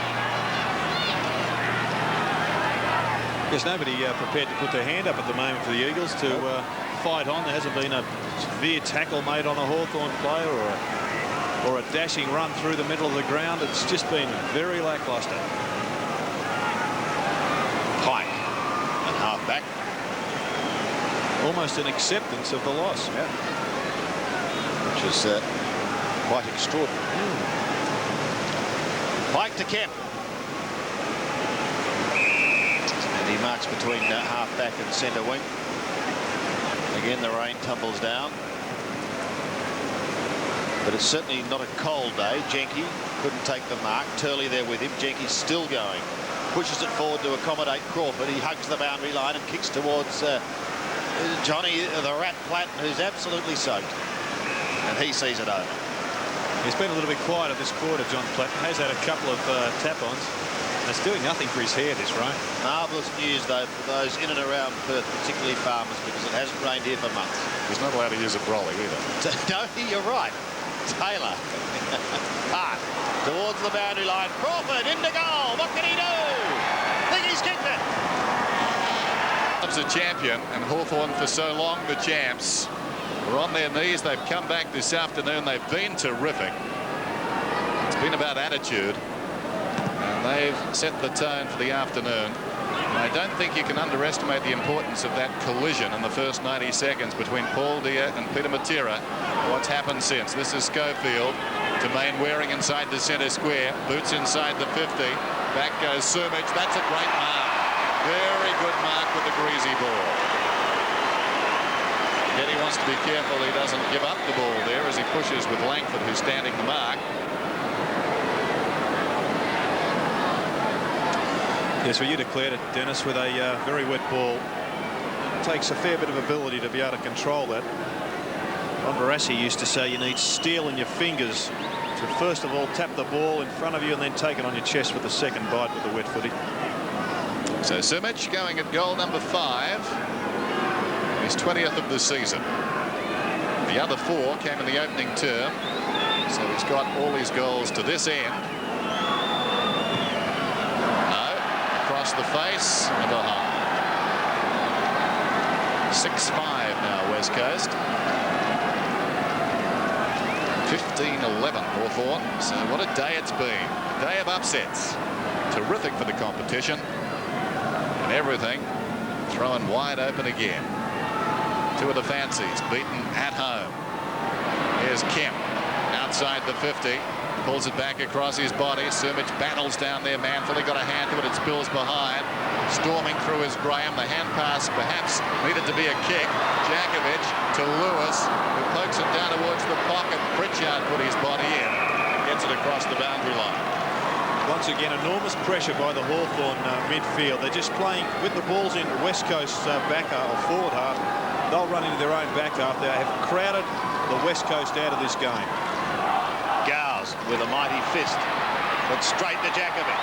S3: There's nobody prepared to put their hand up at the moment for the Eagles to fight on. There hasn't been a severe tackle made on a Hawthorn player or a dashing run through the middle of the ground. It's just been very lacklustre.
S1: Pike and half back.
S3: Almost an acceptance of the loss.
S1: Yeah. Which is quite extraordinary. Pike to Kemp. And he marks between half back and centre wing. Again, the rain tumbles down. But it's certainly not a cold day. Jenke couldn't take the mark. Turley there with him. Jenke's still going. Pushes it forward to accommodate Crawford. He hugs the boundary line and kicks towards Johnny the Rat Platten, who's absolutely soaked. And he sees it over.
S3: He's been a little bit quiet at this quarter, John Platten. Has had a couple of tap-ons. It's doing nothing for his hair, this rain.
S1: Marvellous news, though, for those in and around Perth, particularly farmers, because it hasn't rained here for months.
S2: He's not allowed to use a brolly either.
S1: No, you're right. Taylor. Hart towards the boundary line. Crawford into goal. What can he do? I think he's kicked it.
S2: loves a champion, and Hawthorn for so long the champs were on their knees. They've come back this afternoon. They've been terrific. It's been about attitude, and they've set the tone for the afternoon. And I don't think you can underestimate the importance of that collision in the first 90 seconds between Paul Deer and Peter Matera. What's happened since? This is Schofield to Mainwaring inside the centre square. Boots inside the 50. Back goes Sumich. That's a great mark. Very good mark with the greasy ball. Yet he wants to be careful he doesn't give up the ball there as he pushes with Langford, who's standing the mark.
S3: Yes, well, you declared it, Dennis, with a very wet ball. It takes a fair bit of ability to be able to control that. Ron Barassi used to say you need steel in your fingers to first of all tap the ball in front of you and then take it on your chest with the second bite with the wet footy.
S2: So Sumich going at goal number 5. His 20th of the season. The other 4 came in the opening term. So he's got all his goals to this end. No. Across the face and behind. 6-5 now, West Coast. 15-11 Hawthorn. So what a day it's been. A day of upsets. Terrific for the competition. And everything thrown wide open again. 2 of the fancies beaten at home. Here's Kemp outside the 50. Pulls it back across his body. Sumich battles down there. Manfully got a hand to it. It spills behind. Storming through is Graham. The hand pass perhaps needed to be a kick. Jakovic to Lewis, who pokes it down towards the pocket. Pritchard put his body in. Gets it across the boundary line.
S3: Once again, enormous pressure by the Hawthorn midfield. They're just playing with the balls in West Coast's back half or forward half. They'll run into their own back half. They have crowded the West Coast out of this game.
S1: Gowes with a mighty fist, but straight to Jakovic.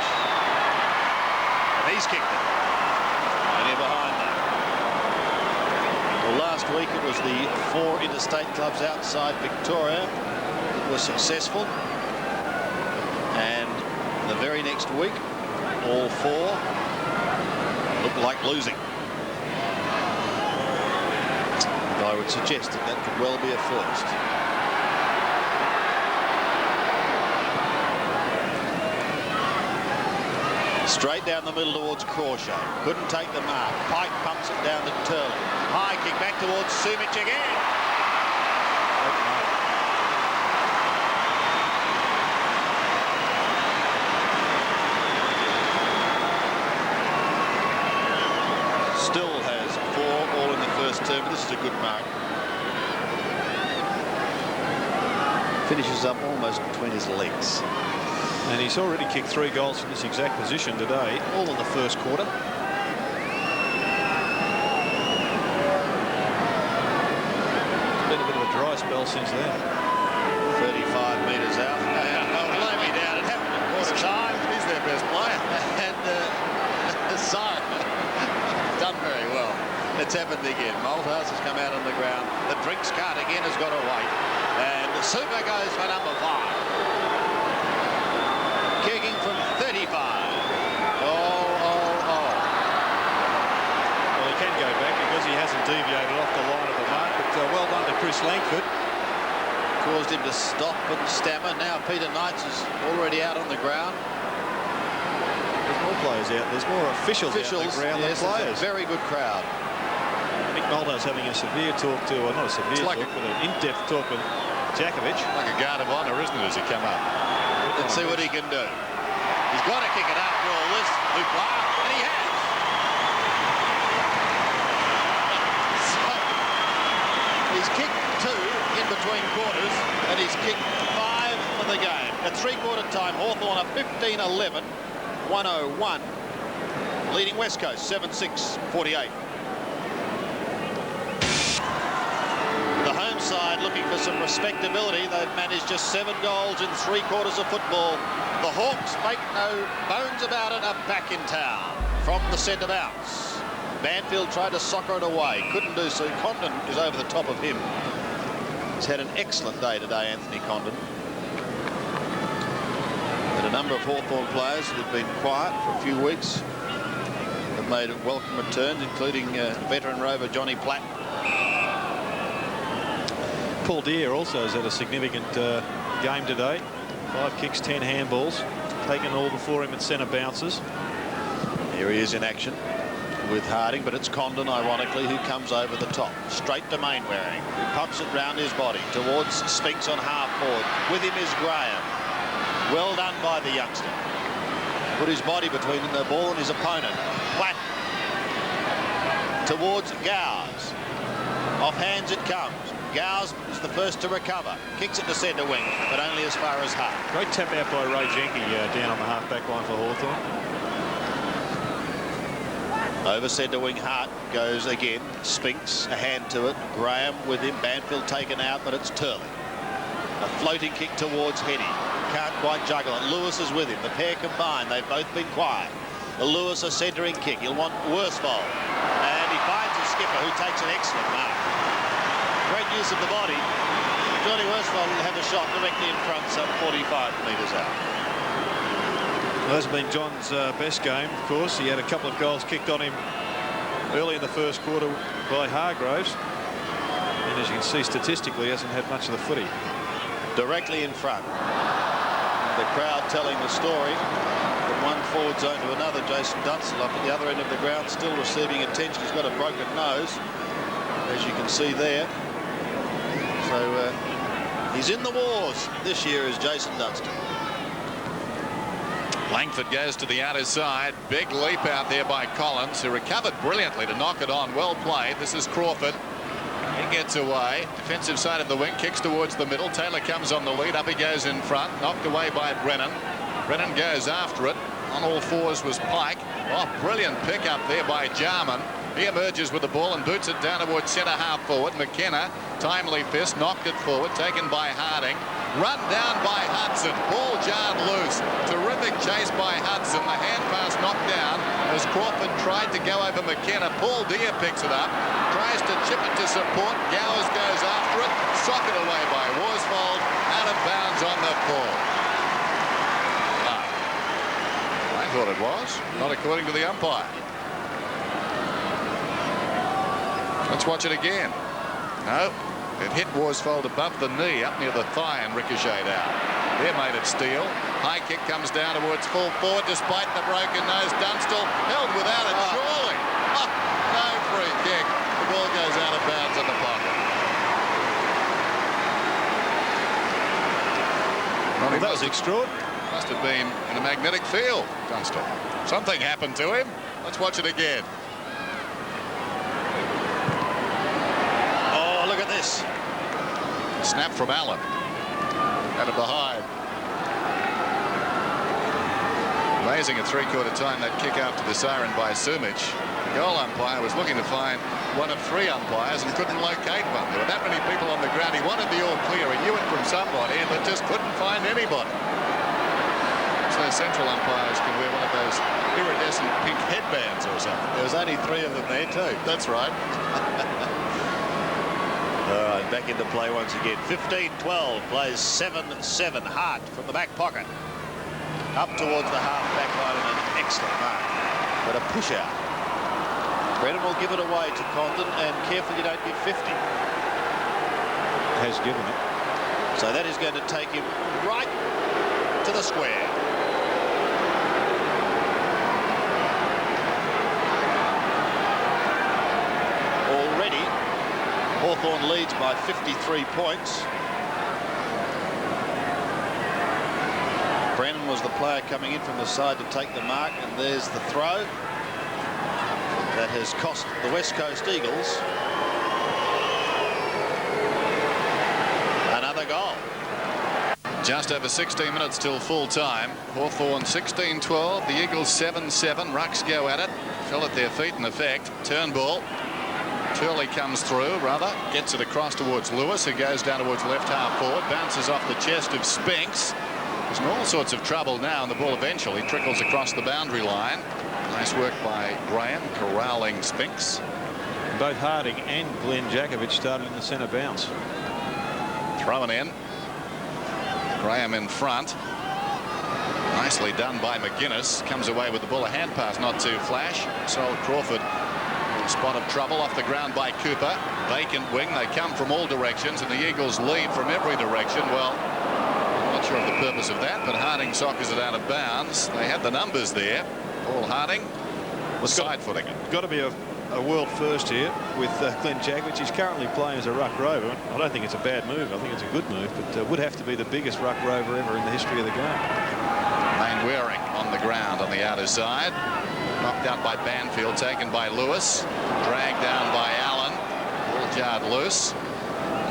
S1: And he's kicked it. And in behind that. Well, last week it was the 4 interstate clubs outside Victoria that were successful. And the very next week, all 4 look like losing. I would suggest that that could well be a first. Straight down the middle towards Crawshay. Couldn't take the mark. Pike pumps it down to Turley. High kick back towards Sumich again. Still has 4 all in the first term. This is a good mark. Finishes up almost between his legs.
S3: And he's already kicked 3 goals from this exact position today, all in the first quarter. It's been a bit of a dry spell since then.
S1: 35 metres out. Lay me down. It happened at quarter time.
S2: He's their best player.
S1: And Siren done very well. It's happened again. Malthouse has come out on the ground. The drinks cart again has got to wait. And Super goes for number 5. Kicking from 35.
S3: Well, he can go back because he hasn't deviated off the line of the mark. But well done to Chris Langford.
S1: Caused him to stop and stammer. Now Peter Knights is already out on the ground.
S3: There's more players out. There's more officials out on the ground than players.
S1: It's a very good crowd.
S3: Nick Muldo's having a severe talk to, well, not a severe talk, but an in-depth talk with Jakovic.
S2: Like a guard of honour, isn't it, as he come up?
S1: Let's see what he can do. He's got to kick it after all this. Hoopla, and he has. So, he's kicked 2 in between quarters, and he's kicked 5 for the game. At 3-quarter time, Hawthorn are 15-11, 101, leading West Coast 7-6-48. The home side looking for some respectability. They've managed just 7 goals in 3 quarters of football. The Hawks, make no bones about it, are back in town from the centre bounce. Banfield tried to soccer it away, couldn't do so. Condon is over the top of him. He's had an excellent day today, Anthony Condon. But a number of Hawthorn players that have been quiet for a few weeks have have made welcome returns, including veteran rover Johnny Platt.
S3: Paul Deere also has had a significant game today. 5 kicks, 10 handballs, taken all before him at centre bounces.
S1: Here he is in action with Harding, but it's Condon, ironically, who comes over the top. Straight to Mainwaring, who pumps it round his body towards Spinks on half forward. With him is Graham. Well done by the youngster. Put his body between the ball and his opponent. Platt towards Gowes. Off hands it comes. Gowes is the first to recover. Kicks it to centre wing, but only as far as Hart.
S3: Great tap out by Ray Jenke down on the half-back line for Hawthorn.
S1: Over centre wing, Hart goes again. Spinks, a hand to it. Graham with him. Banfield taken out, but it's Turley. A floating kick towards Heady. Can't quite juggle it. Lewis is with him. The pair combined. They've both been quiet. The Lewis a centering kick. He'll want Worsfold. And he finds his skipper, who takes an excellent mark. Great use of the body. Johnny Worsfold will have a shot directly in front, some 45 metres out.
S3: Well, that's been John's best game, of course. He had a couple of goals kicked on him early in the first quarter by Hargroves. And as you can see, statistically, hasn't had much of the footy.
S1: Directly in front. The crowd telling the story from one forward zone to another. Jason Dunstall up at the other end of the ground, still receiving attention. He's got a broken nose, as you can see there. So he's in the wars this year, is Jason Dunstall.
S2: Langford goes to the outer side. Big leap out there by Collins, who recovered brilliantly to knock it on. Well played. This is Crawford. He gets away. Defensive side of the wing, kicks towards the middle. Taylor comes on the lead. Up he goes in front. Knocked away by Brennan. Brennan goes after it. On all fours was Pike. Oh, brilliant pick up there by Jarman. He emerges with the ball and boots it down towards centre half forward. McKenna, timely fist, knocked it forward, taken by Harding. Run down by Hudson. Ball jarred loose. Terrific chase by Hudson. The hand pass knocked down as Crawford tried to go over McKenna. Paul Deere picks it up, tries to chip it to support. Gowers goes after it. Socket away by Worsfold. Out of bounds on the ball. I thought it was. Not according to the umpire. Let's watch it again. No, it hit Worsfold above the knee, up near the thigh, and ricocheted out. There made it steal. High kick comes down towards full forward, despite the broken nose. Dunstall held without it, surely. Oh, no free kick. The ball goes out of bounds in the pocket.
S3: Well, that was extraordinary.
S2: Must have been in a magnetic field, Dunstall. Something happened to him. Let's watch it again.
S1: Look at this.
S2: Snap from Allen. Out of the hide. Amazing at three-quarter time, that kick after the siren by Sumich. The goal umpire was looking to find one of 3 umpires and couldn't locate one. There were that many people on the ground. He wanted the all clear. He knew it from somebody, but just couldn't find anybody. So central umpires can wear one of those iridescent pink headbands or something.
S1: There was only 3 of them there too.
S2: That's right.
S1: All right, back into play once again. 15-12, plays 7-7. Hart from the back pocket. Up towards the half-back line and an excellent mark. But a push-out. Brennan will give it away to Condon, and carefully you don't give 50.
S3: Has given it.
S1: So that is going to take him right to the square. Already, Hawthorn leads by 53 points. Brennan was the player coming in from the side to take the mark, and there's the throw. That has cost the West Coast Eagles another goal.
S2: Just over 16 minutes till full time. Hawthorn 16-12. The Eagles 7-7. Rucks go at it. Fell at their feet in effect. Turn ball. Turley comes through, rather. Gets it across towards Lewis, who goes down towards left half forward. Bounces off the chest of Spinks. He's in all sorts of trouble now, and the ball eventually trickles across the boundary line. Nice work by Graham, corralling Spinks.
S3: Both Harding and Glenn Jakovich started in the centre bounce.
S2: Thrown in. Graham in front. Nicely done by McGuinness. Comes away with the ball. A hand pass, not too flash. Sol Crawford, spot of trouble off the ground by Cooper. Vacant wing. They come from all directions, and the Eagles lead from every direction. Well, I'm not sure of the purpose of that, but Harding soccers it out of bounds. They had the numbers there. Paul Harding was side-footing it.
S3: Got to be a world first here with Glenn Jakovich. He's currently playing as a ruck rover. I don't think it's a bad move. I think it's a good move, but would have to be the biggest ruck rover ever in the history of the game.
S2: Mainwaring on the ground on the outer side. Knocked out by Banfield, taken by Lewis. Dragged down by Allen. Ball jarred loose.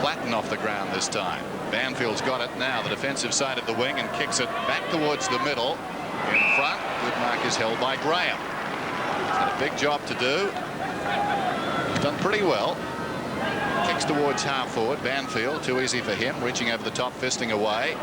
S2: Platten off the ground this time. Banfield's got it now, the defensive side of the wing, and kicks it back towards the middle. In front, good mark is held by Graham. He's had a big job to do. Done pretty well. Kicks towards half forward. Banfield, too easy for him, reaching over the top, fisting away.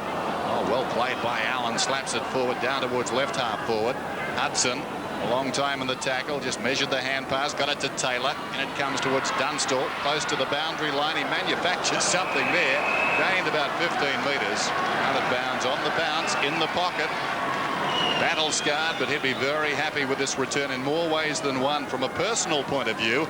S2: Oh, well played by Allen. Slaps it forward down towards left half forward. Hudson, a long time in the tackle, just measured the hand pass, got it to Taylor, and it comes towards Dunstall, close to the boundary line. He manufactured something there, gained about 15 metres, out of bounds, on the bounce, in the pocket. Battle scarred, but he'd be very happy with this return in more ways than one, from a personal point of view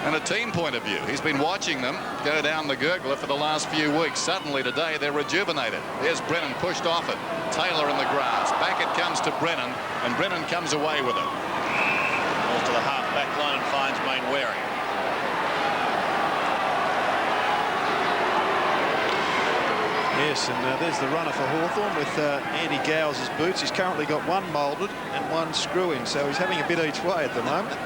S2: and a team point of view. He's been watching them go down the gurgler for the last few weeks. Suddenly today they're rejuvenated. There's Brennan pushed off it. Taylor in the grass. Back it comes to Brennan, and Brennan comes away with it.
S1: Ball to the half back line and finds Mainwaring.
S3: Yes, and there's the runner for Hawthorn with Andy Gowes' boots. He's currently got one moulded and one screw-in, so he's having a bit each way at the moment.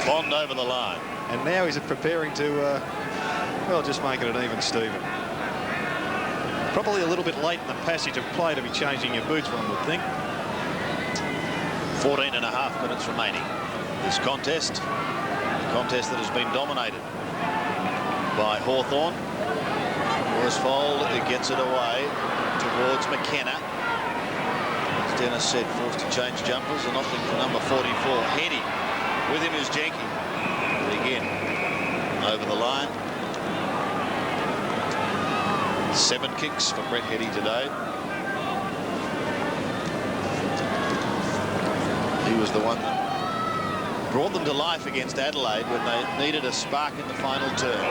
S1: Bond over the line.
S3: And now he's preparing to, well, just make it an even Steven. Probably a little bit late in the passage of play to be changing your boots, one would think.
S1: 14.5 minutes remaining. This contest, a contest that has been dominated by Hawthorn. Worsfold gets it away towards McKenna. As Dennis said, forced to change jumpers, and opting for number 44, Heady. With him is Jenky. But again, over the line. 7 kicks for Brett Heady today. He was the one that brought them to life against Adelaide when they needed a spark in the final term.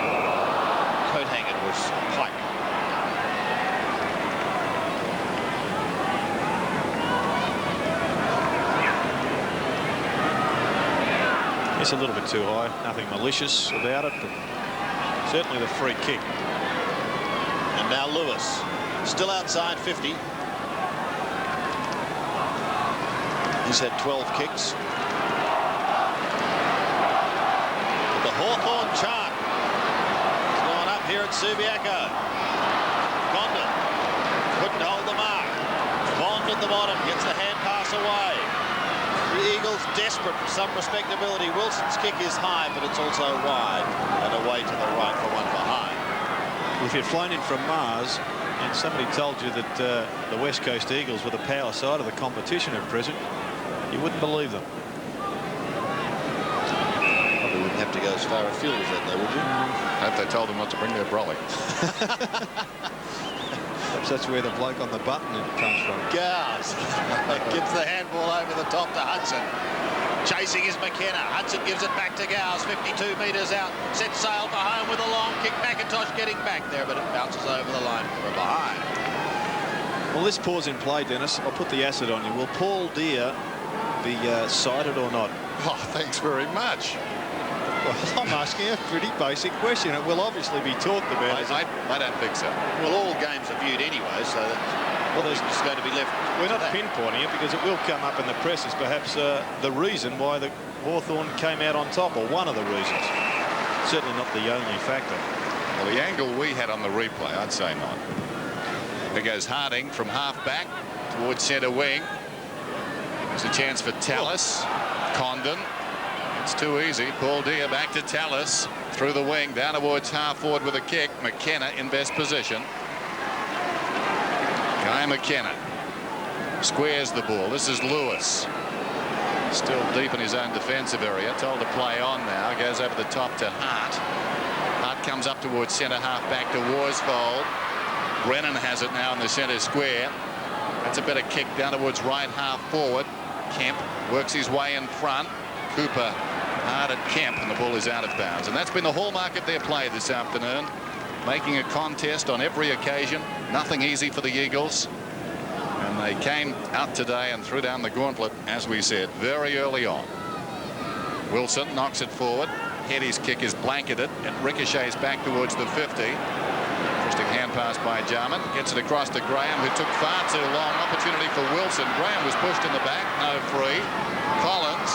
S1: Coat hanger was pipe.
S3: It's a little bit too high. Nothing malicious about it, but certainly the free kick.
S1: And now Lewis, still outside 50. He's had 12 kicks. The Hawthorn chant has gone up here at Subiaco. Condon couldn't hold the mark. Bond at the bottom gets the hand pass away. The Eagles desperate for some respectability. Wilson's kick is high, but it's also wide and away to the right for one behind.
S3: If you'd flown in from Mars and somebody told you that the West Coast Eagles were the power side of the competition at present, you wouldn't believe them.
S1: Probably wouldn't have to go as far afield as that, though, would you?
S2: Hope they told them not to bring their brolly.
S3: Perhaps that's where the bloke on the button comes from.
S1: Gars gives the handball over the top to Hudson. Chasing is McKenna. Hudson gives it back to Gowes, 52 metres out. Sets sail for home with a long kick. McIntosh getting back there, but it bounces over the line for a behind.
S3: Well, this pause in play, Dennis, I'll put the acid on you. Will Paul Deere be cited or not?
S2: Oh, thanks very much.
S3: Well, I'm asking a pretty basic question. It will obviously be talked about.
S2: I don't think so.
S1: Well, all games are viewed anyway, so well, there's just going to be left.
S3: We're not pinpointing it because it will come up in the press as perhaps the reason why the Hawthorn came out on top, or one of the reasons. Certainly not the only factor.
S2: Well, the angle we had on the replay, I'd say not. There goes Harding from half back towards centre wing. There's a chance for Tallis. Condon. It's too easy. Paul Deere back to Tallis. Through the wing, down towards half forward with a kick. McKenna in best position. Guy McKenna squares the ball. This is Lewis. Still deep in his own defensive area. Told to play on now. Goes over the top to Hart. Hart comes up towards centre half back to Worsfold. Brennan has it now in the centre square. It's a better kick down towards right half forward. Kemp works his way in front. Cooper hard at Kemp, and the ball is out of bounds. And that's been the hallmark of their play this afternoon. Making a contest on every occasion. Nothing easy for the Eagles. And they came out today and threw down the gauntlet, as we said, very early on. Wilson knocks it forward. Heady's kick is blanketed. It ricochets back towards the 50. Interesting hand pass by Jarman. Gets it across to Graham, who took far too long. Opportunity for Wilson. Graham was pushed in the back. No free. Collins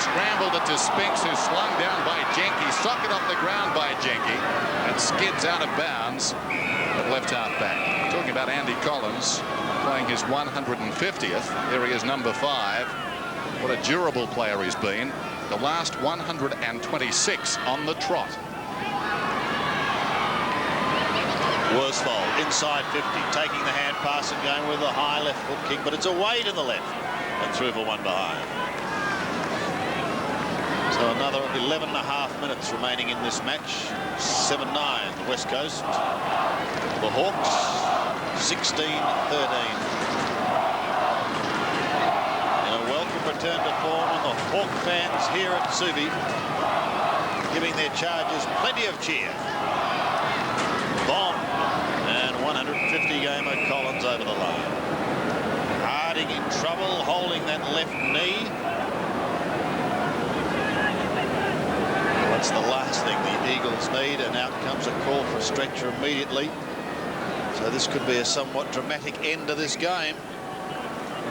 S2: scrambled it to Spinks, who's slung down by Jenke. Socked off the ground by Jenke. And skids out of bounds at left half back. Talking about Andy Collins playing his 150th. Here he is, number 5. What a durable player he's been. The last 126 on the trot.
S1: Worsfold inside 50, taking the hand pass and going with a high left foot kick, but it's away to the left and through for one behind. So another 11 and a half minutes remaining in this match. 7-9 the West Coast. The Hawks 16-13. And a welcome return to form on the Hawk fans here at Subi, giving their charges plenty of cheer. Bomb and 150-gamer Collins over the line. Harding in trouble, holding that left knee. That's the last thing the Eagles need, and out comes a call for a stretcher immediately. So this could be a somewhat dramatic end to this game.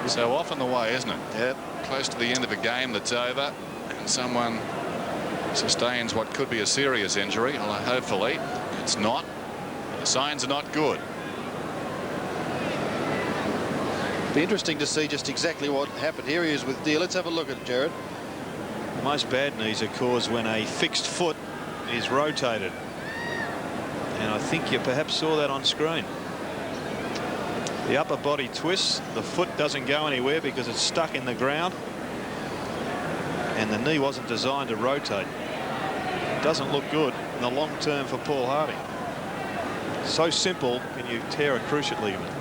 S2: So often the way, isn't it?
S1: Yep.
S2: Close to the end of a game that's over, and someone sustains what could be a serious injury. Although hopefully it's not. The signs are not good.
S1: Be interesting to see just exactly what happened. Here he is with Deere. Let's have a look at it, Jared.
S3: Most bad knees are caused when a fixed foot is rotated. And I think you perhaps saw that on screen. The upper body twists, the foot doesn't go anywhere because it's stuck in the ground. And the knee wasn't designed to rotate. It doesn't look good in the long term for Paul Harding. So simple, can you tear a cruciate ligament?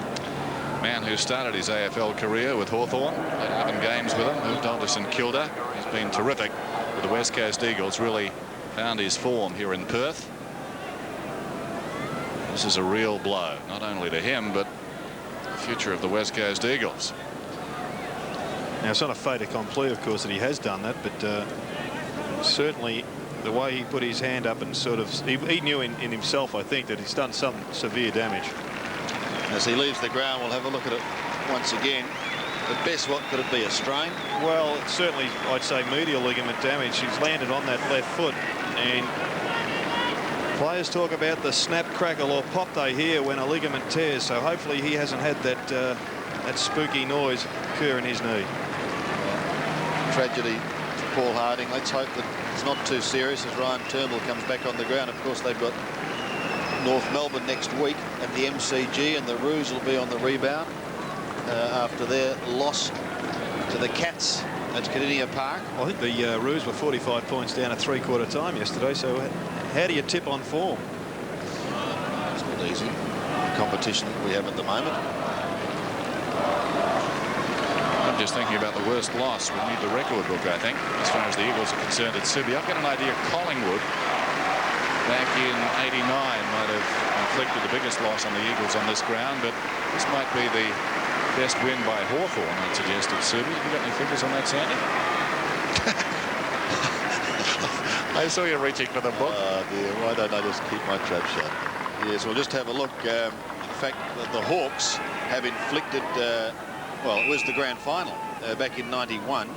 S2: Man who started his AFL career with Hawthorn, played 11 games with him, moved on to St Kilda. He's been terrific with the West Coast Eagles, really found his form here in Perth. This is a real blow, not only to him, but the future of the West Coast Eagles.
S3: Now, it's not a fait accompli, of course, that he has done that, but certainly the way he put his hand up and sort of, he knew in himself, I think, that he's done some severe damage.
S1: As he leaves the ground, we'll have a look at it once again. At best, what could it be, a strain?
S3: Well, certainly, I'd say medial ligament damage. He's landed on that left foot, and players talk about the snap, crackle or pop they hear when a ligament tears, so hopefully he hasn't had that that spooky noise occur in his knee.
S1: Tragedy to Paul Harding. Let's hope that it's not too serious as Ryan Turnbull comes back on the ground. Of course, they've got North Melbourne next week at the MCG, and the Roos will be on the rebound after their loss to the Cats at Kardinia Park.
S3: I think the Roos were 45 points down at three-quarter time yesterday, so how do you tip on form?
S1: It's not easy. The competition that we have at the moment.
S2: I'm just thinking about the worst loss. We need the record book, I think, as far as the Eagles are concerned at Subi. I've got an idea Collingwood back in '89 might have inflicted the biggest loss on the Eagles on this ground, but this might be the best win by Hawthorn, I'd suggest, at Subi. Have you got any figures on that, Sandy? I saw you reaching for the book.
S1: Oh dear, why don't I just keep my trap shut? Yes, we'll just have a look. In fact, the Hawks have inflicted, well, it was the grand final back in '91.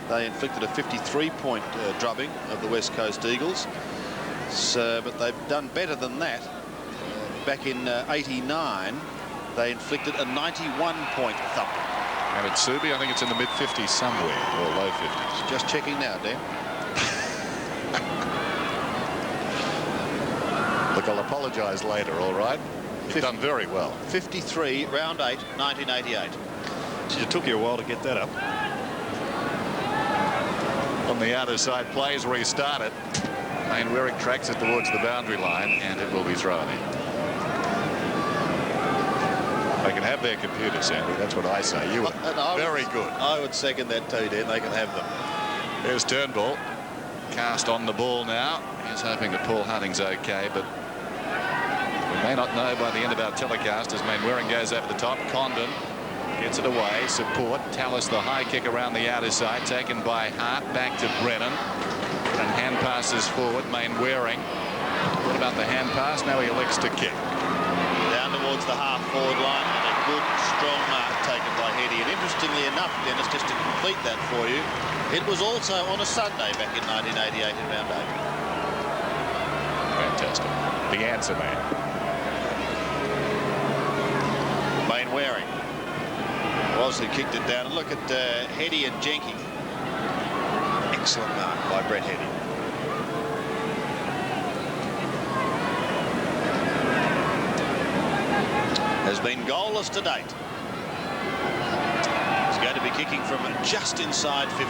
S1: They inflicted a 53-point drubbing of the West Coast Eagles. So, but they've done better than that. Back in '89, they inflicted a 91-point thump.
S2: And at Subi, I think it's in the mid-50s somewhere, or low 50s.
S1: Just checking now, Dan.
S2: Look, I'll apologise later, all right? You've done very well.
S1: 53, round 8, 1988.
S3: It took you a while to get that up.
S2: On the outer side, plays where he started. Wayne Werrick tracks it towards the boundary line, and it will be thrown in. Making have their computers, Sandy. That's what I say. You were very good.
S1: I would second that too, Dan. They can have them.
S2: There's Turnbull. Cast on the ball now. He's hoping that Paul Harding's okay, but we may not know by the end of our telecast as Mainwaring goes over the top. Condon gets it away. Support. Tallis the high kick around the outer side. Taken by Hart. Back to Brennan. And hand passes forward. Mainwaring. What about the hand pass? Now he elects to kick.
S1: Down towards the half-forward line, and a good, strong mark taken by Heady. And interestingly enough, Dennis, just to complete that for you, it was also on a Sunday back in 1988 in round 8.
S2: Fantastic. The answer man.
S1: Mainwaring was who kicked it down. And look at Heady and Jenky. Excellent mark by Brett Heady. Has been goalless to date. He's going to be kicking from just inside 50.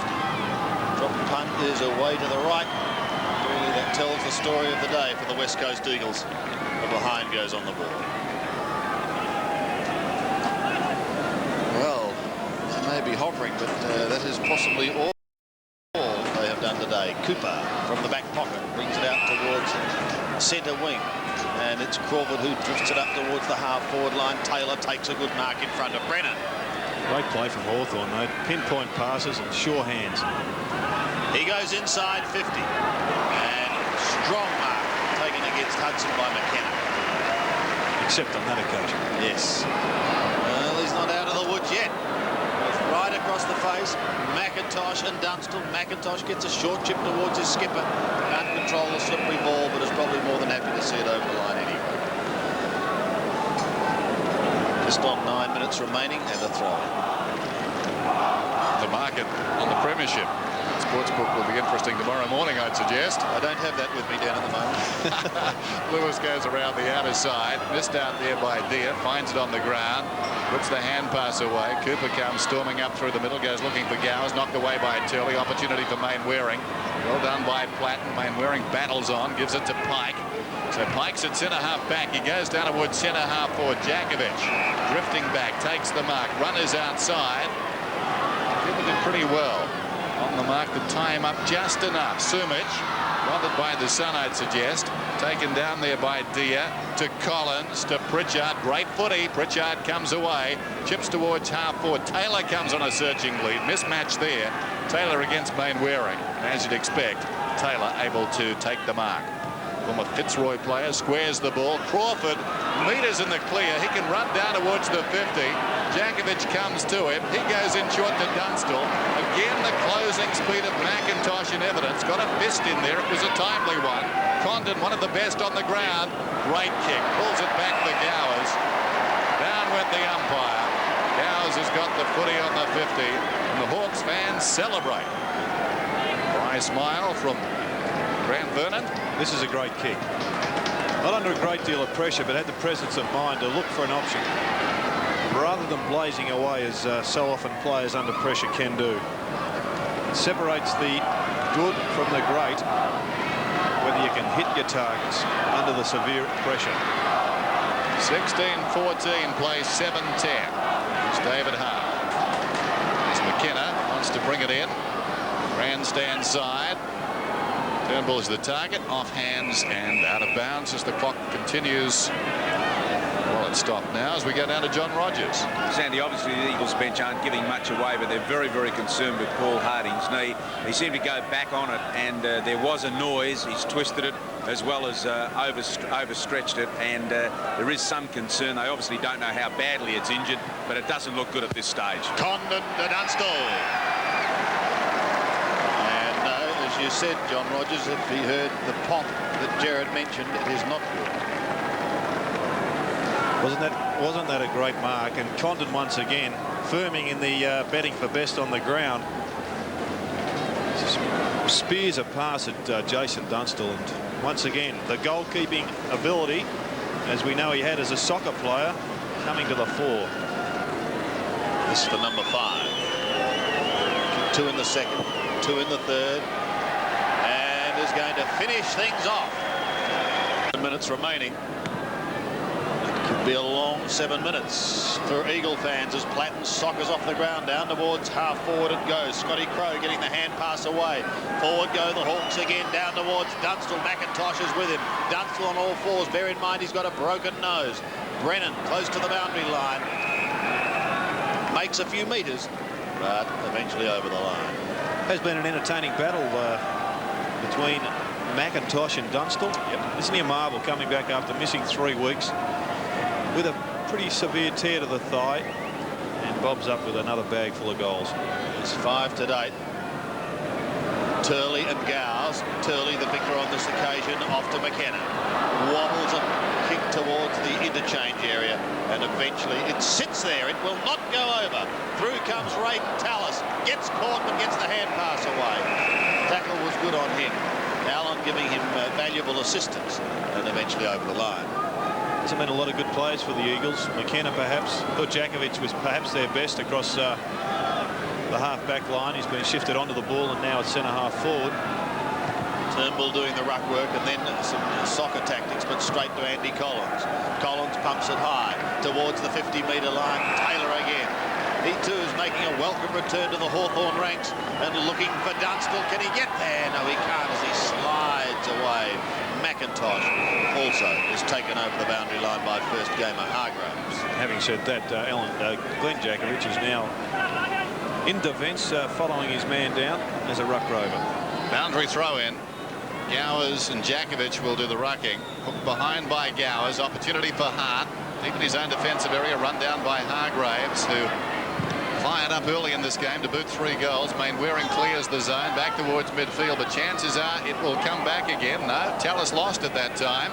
S1: Drop punt is away to the right. Really, that tells the story of the day for the West Coast Eagles. The behind goes on the ball. Well, they may be hovering, but that is possibly all they have done today. Cooper from the back pocket brings it out towards centre wing. And it's Crawford who drifts it up towards the half-forward line. Taylor takes a good mark in front of Brennan.
S3: Great play from Hawthorn, though. Pinpoint passes and sure hands.
S1: He goes inside 50. And strong mark taken against Hudson by McKenna.
S3: Except on that occasion.
S1: Yes. Well, he's not out of the woods yet. It's right across the face. McIntosh and Dunstall. McIntosh gets a short chip towards his skipper. Can't control the slippery ball, but is probably more than happy to see it over the line anyway. Just on 9 minutes remaining and a throw.
S2: The market on the premiership sportsbook will be interesting tomorrow morning, I'd suggest.
S1: I don't have that with me down at the moment.
S2: Lewis goes around the outer side. Missed out there by Deer. Finds it on the ground. Puts the hand pass away. Cooper comes storming up through the middle. Goes looking for Gowers. Knocked away by Turley. Opportunity for Mainwaring. Well done by Platten. Mainwaring battles on. Gives it to Pike. So Pike's at centre-half back. He goes down towards centre-half for Jakovic. Drifting back. Takes the mark. Runners outside. Cooper did pretty well on the mark to tie him up just enough. Sumic, wanted by the Sun, I'd suggest. Taken down there by Deer. To Collins, to Pritchard. Great footy. Pritchard comes away. Chips towards half-forward. Taylor comes on a searching lead. Mismatch there. Taylor against Mainwaring. As you'd expect, Taylor able to take the mark. Former Fitzroy player squares the ball. Crawford meters in the clear. He can run down towards the 50. Jakovic comes to him. He goes in short to Dunstall. Again, the closing speed of McIntosh in evidence. Got a fist in there. It was a timely one. Condon, one of the best on the ground. Great kick. Pulls it back to Gowers. Down went the umpire. Gowers has got the footy on the 50. And the Hawks fans celebrate. Dry smile from Grant Vernon.
S3: This is a great kick. Not under a great deal of pressure, but had the presence of mind to look for an option rather than blazing away as so often players under pressure can do. It separates the good from the great, whether you can hit your targets under the severe pressure.
S2: 16-14, play 7-10. It's David Hart. As McKenna wants to bring it in. Grandstand side. Turnbull is the target, off hands and out of bounds as the clock continues. Well, it's stopped now as we go down to John Rogers.
S4: Sandy, obviously the Eagles bench aren't giving much away, but they're very, very concerned with Paul Harding's knee. He seemed to go back on it, and there was a noise. He's twisted it as well as overstretched it, and there is some concern. They obviously don't know how badly it's injured, but it doesn't look good at this stage.
S1: Condon to Dunstall. As you said, John Rogers, if he heard the pop that Jared mentioned, it is not good.
S3: Wasn't that a great mark? And Condon once again firming in the betting for best on the ground. Spears a pass at Jason Dunstall, and once again the goalkeeping ability, as we know he had as a soccer player, coming to the fore.
S1: This for number 5. 2 in the second, 2 in the third. Is going to finish things off. 10 minutes remaining. Could be a long 7 minutes for Eagle fans as Platten soccers off the ground down towards half forward it goes. Scotty Crowe getting the hand pass away. Forward go the Hawks again down towards Dunstall. McIntosh is with him. Dunstall on all fours. Bear in mind he's got a broken nose. Brennan close to the boundary line. Makes a few metres, but eventually over the line.
S3: Has been an entertaining battle between McIntosh and Dunstall. Yep. Isn't he a marvel coming back after missing 3 weeks with a pretty severe tear to the thigh, and Bob's up with another bag full of goals.
S1: It's 5 to date. Turley and Gowes. Turley the victor on this occasion, off to McKenna. Wobbles and kick towards the interchange area, and eventually it sits there. It will not go over. Through comes Raiden Tallis. Gets caught but gets the hand pass away. Tackle was good on him. Allen giving him valuable assistance, and eventually over the line.
S3: Hasn't been a lot of good players for the Eagles. McKenna perhaps, or Jakovic was perhaps their best across the half-back line. He's been shifted onto the ball and now at centre-half forward.
S1: Turnbull doing the ruck work and then some soccer tactics, but straight to Andy Collins. Collins pumps it high towards the 50-metre line. Taylor again. He too is making a welcome return to the Hawthorn ranks and looking for Dunstall. Can he get there? No, he can't as he slides away. McIntosh also is taken over the boundary line by first gamer Hargraves.
S3: Having said that, Glenn Jakovic is now in defence, following his man down as a ruck rover.
S2: Boundary throw in. Gowers and Jakovic will do the rucking. Hooked behind by Gowers. Opportunity for Hart. Deep in his own defensive area. Run down by Hargraves, who fired up early in this game to boot 3 goals. Mainwaring clears the zone back towards midfield, but chances are it will come back again. No, Tallis lost at that time.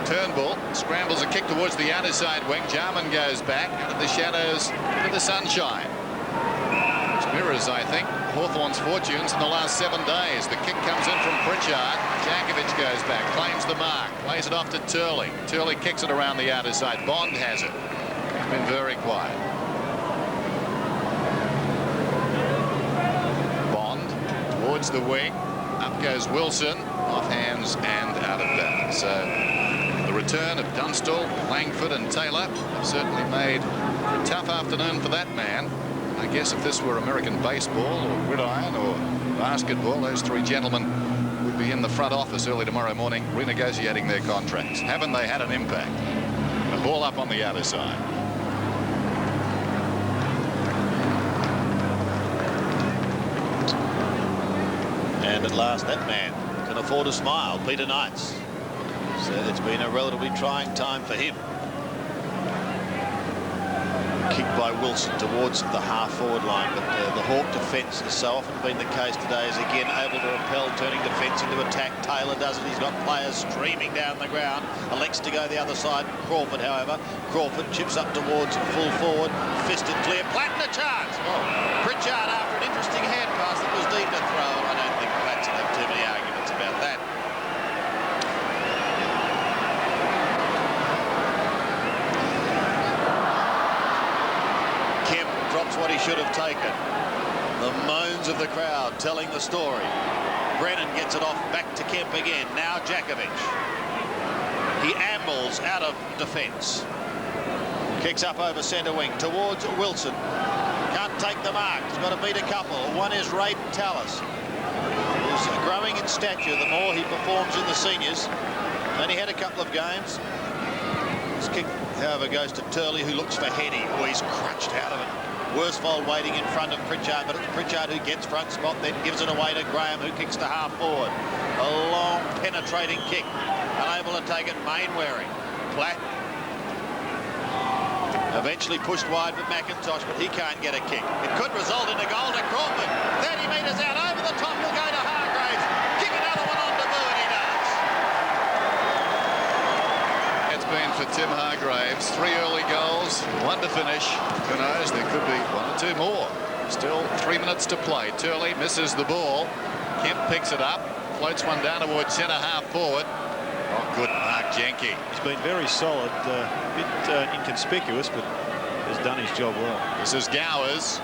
S2: Turnbull scrambles a kick towards the outer side wing. Jarman goes back out of the shadows to the sunshine. Which mirrors, I think, Hawthorn's fortunes in the last 7 days. The kick comes in from Pritchard. Jakovic goes back, claims the mark, plays it off to Turley. Turley kicks it around the outer side. Bond has it. It's been very quiet. Towards the wing, up goes Wilson, off hands and out of bounds. So the return of Dunstall, Langford and Taylor have certainly made a tough afternoon for that man. I guess if this were American baseball or gridiron or basketball, those 3 gentlemen would be in the front office early tomorrow morning renegotiating their contracts. Haven't they had an impact? A ball up on the outer side.
S1: And at last that man can afford a smile, Peter Knights. So it's been a relatively trying time for him. Kicked by Wilson towards the half-forward line, but the Hawk defence has so often been the case today, is again able to repel, turning defence into attack. Taylor does it. He's got players streaming down the ground. Elects to go the other side. Crawford, however. Crawford chips up towards full forward. Fisted clear. Platten a chance. Pritchard after an interesting hand pass that was deemed a throw. I don't think Platten have too many arguments about that. Drops what he should have taken. The moans of the crowd telling the story. Brennan gets it off back to Kemp again. Now Jakovic. He ambles out of defence. Kicks up over centre wing towards Wilson. Can't take the mark. He's got to beat a couple. One is Raiden Tallis, who's growing in stature the more he performs in the seniors. Only had a couple of games. His kick, however, goes to Turley, who looks for Heady. Oh, he's crutched out of it. Worsfold waiting in front of Pritchard, but it's Pritchard who gets front spot, then gives it away to Graham, who kicks to half forward. A long penetrating kick, unable to take it. Mainwaring. Platt eventually pushed wide for McIntosh, but he can't get a kick. It could result in a goal to Crawford. 30 metres out, over the top, he'll go to Hargraves. Kick another one on debut, and he does.
S2: It's been for Tim Hargraves. 3 early goals, 1 to finish. Who knows, there could be 1 or 2 more. Still 3 minutes to play. Turley misses the ball. Kemp picks it up, floats one down towards centre half forward. Oh, good mark, Jenke.
S3: He's been very solid, a bit inconspicuous, but has done his job well.
S2: This is Gowers.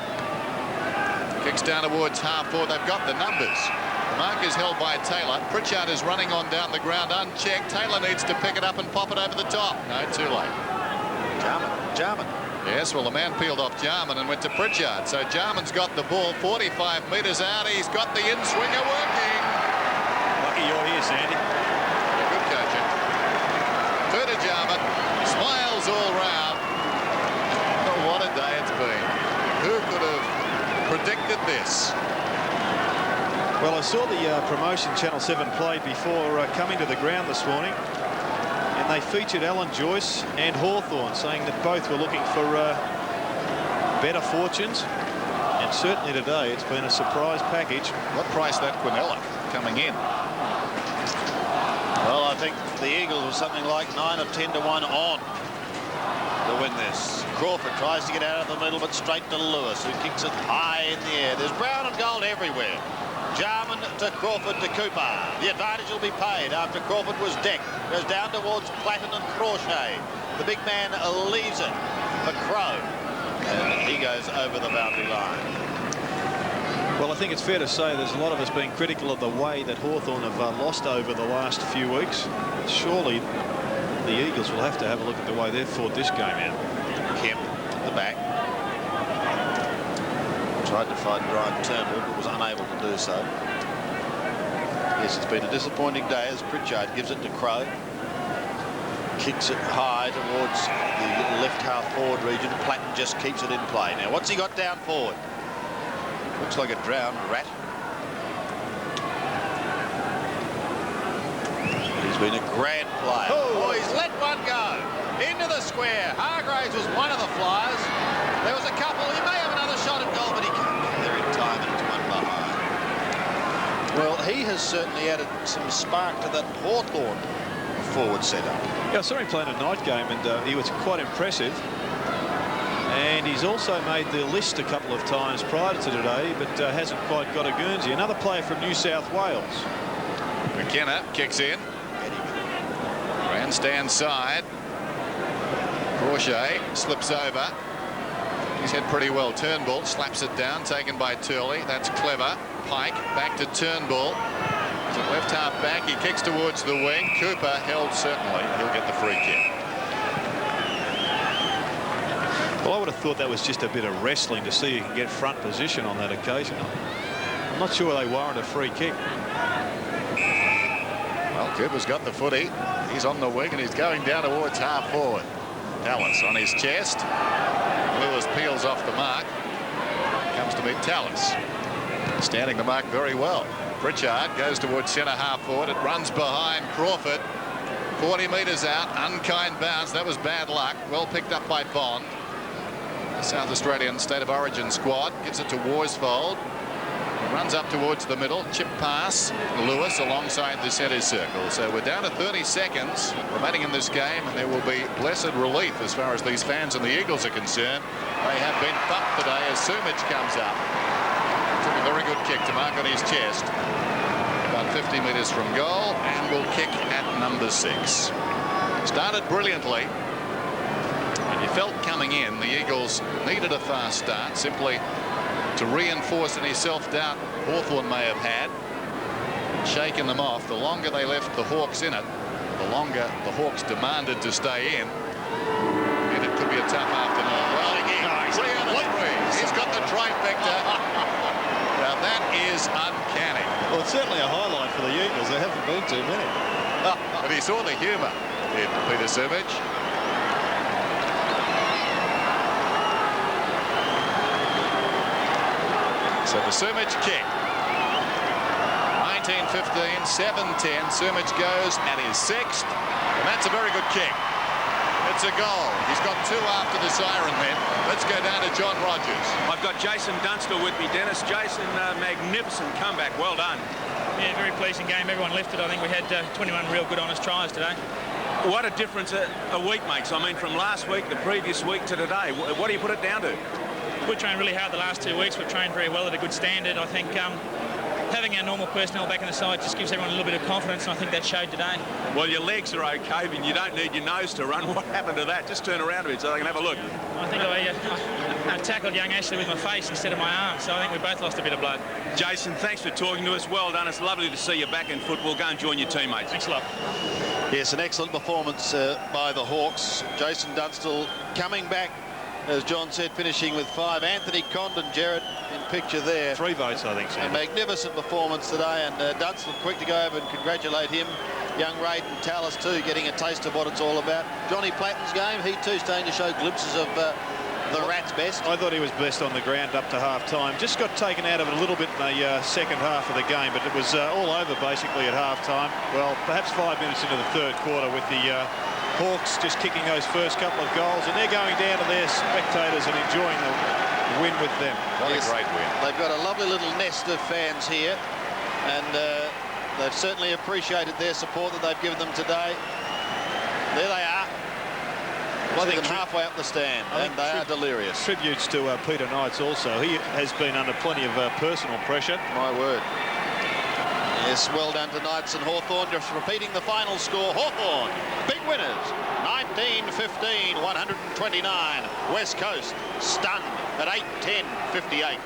S2: Kicks down towards half forward. They've got the numbers. The mark is held by Taylor. Pritchard is running on down the ground unchecked. Taylor needs to pick it up and pop it over the top. No, too late.
S1: Jarman.
S2: Yes, well, the man peeled off Jarman and went to Pritchard. So Jarman's got the ball 45 metres out. He's got the in-swinger working.
S3: Lucky you're here, Sandy.
S2: Good coaching. Third to Jarman. Smiles all round. Oh, what a day it's been. Who could have predicted this?
S3: Well, I saw the promotion Channel 7 played before coming to the ground this morning. And they featured Alan Joyce and Hawthorn, saying that both were looking for better fortunes. And certainly today it's been a surprise package.
S2: What price that Quinella coming in?
S1: Well, I think the Eagles were something like 9 or 10 to 1 on to win this. Crawford tries to get out of the middle, but straight to Lewis, who kicks it high in the air. There's brown and gold everywhere. Jarman to Crawford to Cooper. The advantage will be paid after Crawford was decked. Goes down towards Platten and Crochet. The big man leaves it for Crow. And he goes over the boundary line.
S3: Well, I think it's fair to say there's a lot of us being critical of the way that Hawthorn have lost over the last few weeks. Surely the Eagles will have to have a look at the way they've fought this game out.
S1: Kemp at the back. Tried to find Brian Turnbull, but was unable to do so. Yes, it's been a disappointing day as Pritchard gives it to Crow. Kicks it high towards the left half forward region. Platten just keeps it in play. Now, what's he got down forward? Looks like a drowned rat. He's been a grand player. Oh, he's let one go. Into the square. Hargraves was one of the flyers. There was a couple. He may have another shot at goal, but he can't get there in time, and it's one behind. Well, he has certainly added some spark to that Hawthorn forward setup.
S3: Yeah, I saw him playing a night game, and he was quite impressive. And he's also made the list a couple of times prior to today, but hasn't quite got a Guernsey. Another player from New South Wales.
S2: McKenna kicks in. Grandstand side. Crochet slips over. He's hit pretty well. Turnbull slaps it down, taken by Turley. That's clever. Pike back to Turnbull. He's at left half back. He kicks towards the wing. Cooper held certainly. He'll get the free kick.
S3: Well, I would have thought that was just a bit of wrestling to see you can get front position on that occasion. I'm not sure they warrant a free kick.
S2: Well, Cooper's got the footy. He's on the wing and he's going down towards half forward. Tallis on his chest. Lewis peels off the mark. Comes to meet Tallis. Standing the mark very well. Pritchard goes towards centre half forward. It runs behind Crawford. 40 metres out. Unkind bounce. That was bad luck. Well picked up by Bond. The South Australian State of Origin squad. Gives it to Worsfold. Runs up towards the middle. Chip pass. Lewis alongside the centre circle. So we're down to 30 seconds remaining in this game, and there will be blessed relief as far as these fans and the Eagles are concerned. They have been thumped today as Sumich comes up. Took a very good kick to mark on his chest. About 50 metres from goal, and will kick at number 6. Started brilliantly. And you felt coming in the Eagles needed a fast start simply to reinforce any self-doubt Hawthorn may have had. Shaken them off. The longer they left the Hawks in it, the longer the Hawks demanded to stay in. And it could be a tough afternoon. Well, again, 3 out of 3. He's got the trifecta. Now that is uncanny.
S3: Well, it's certainly a highlight for the Eagles. There haven't been too many.
S2: But he saw the humour in Peter Sumich. So the Sumich kick. 19-15, 7-10. Sumich goes at his 6th. And that's a very good kick. It's a goal. He's got 2 after the siren then. Let's go down to John Rogers.
S4: I've got Jason Dunster with me, Dennis. Jason, magnificent comeback. Well done.
S5: Yeah, very pleasing game. Everyone lifted. I think we had 21 real good honest tries today.
S4: What a difference a week makes. I mean, from last week, the previous week to today. What do you put it down to?
S5: We trained really hard the last 2 weeks. We've trained very well at a good standard. I think having our normal personnel back in the side just gives everyone a little bit of confidence, and I think that showed today.
S4: Well, your legs are okay, but you don't need your nose to run. What happened to that? Just turn around a bit so they can have a look.
S5: I think I tackled young Ashley with my face instead of my arm, so I think we both lost a bit of blood.
S4: Jason, thanks for talking to us. Well done. It's lovely to see you back in football. Go and join your teammates.
S5: Thanks a lot.
S1: Yes, an excellent performance by the Hawks. Jason Dunstall coming back, as John said, finishing with 5. Anthony Condon, Jared, in picture there.
S3: 3 votes, I think, Sam.
S1: A magnificent performance today, and Dunstall quick to go over and congratulate him. Young Raiden Tallis too, getting a taste of what it's all about. Johnny Platten's game, he too starting to show glimpses of the Rats' best.
S3: I thought he was best on the ground up to half-time. Just got taken out of it a little bit in the second half of the game, but it was all over basically at half-time. Well, perhaps 5 minutes into the third quarter with the Hawks just kicking those first couple of goals, and they're going down to their spectators and enjoying the win with them.
S2: What a great win.
S1: They've got a lovely little nest of fans here, and they've certainly appreciated their support that they've given them today. There they are. Well, I think them halfway up the stand, and they are delirious.
S3: Tributes to Peter Knights also. He has been under plenty of personal pressure.
S1: My word. Yes, well done to Knights and Hawthorn. Just repeating the final score. Hawthorn, big winners. 19-15, 129. West Coast stunned at 8-10-58.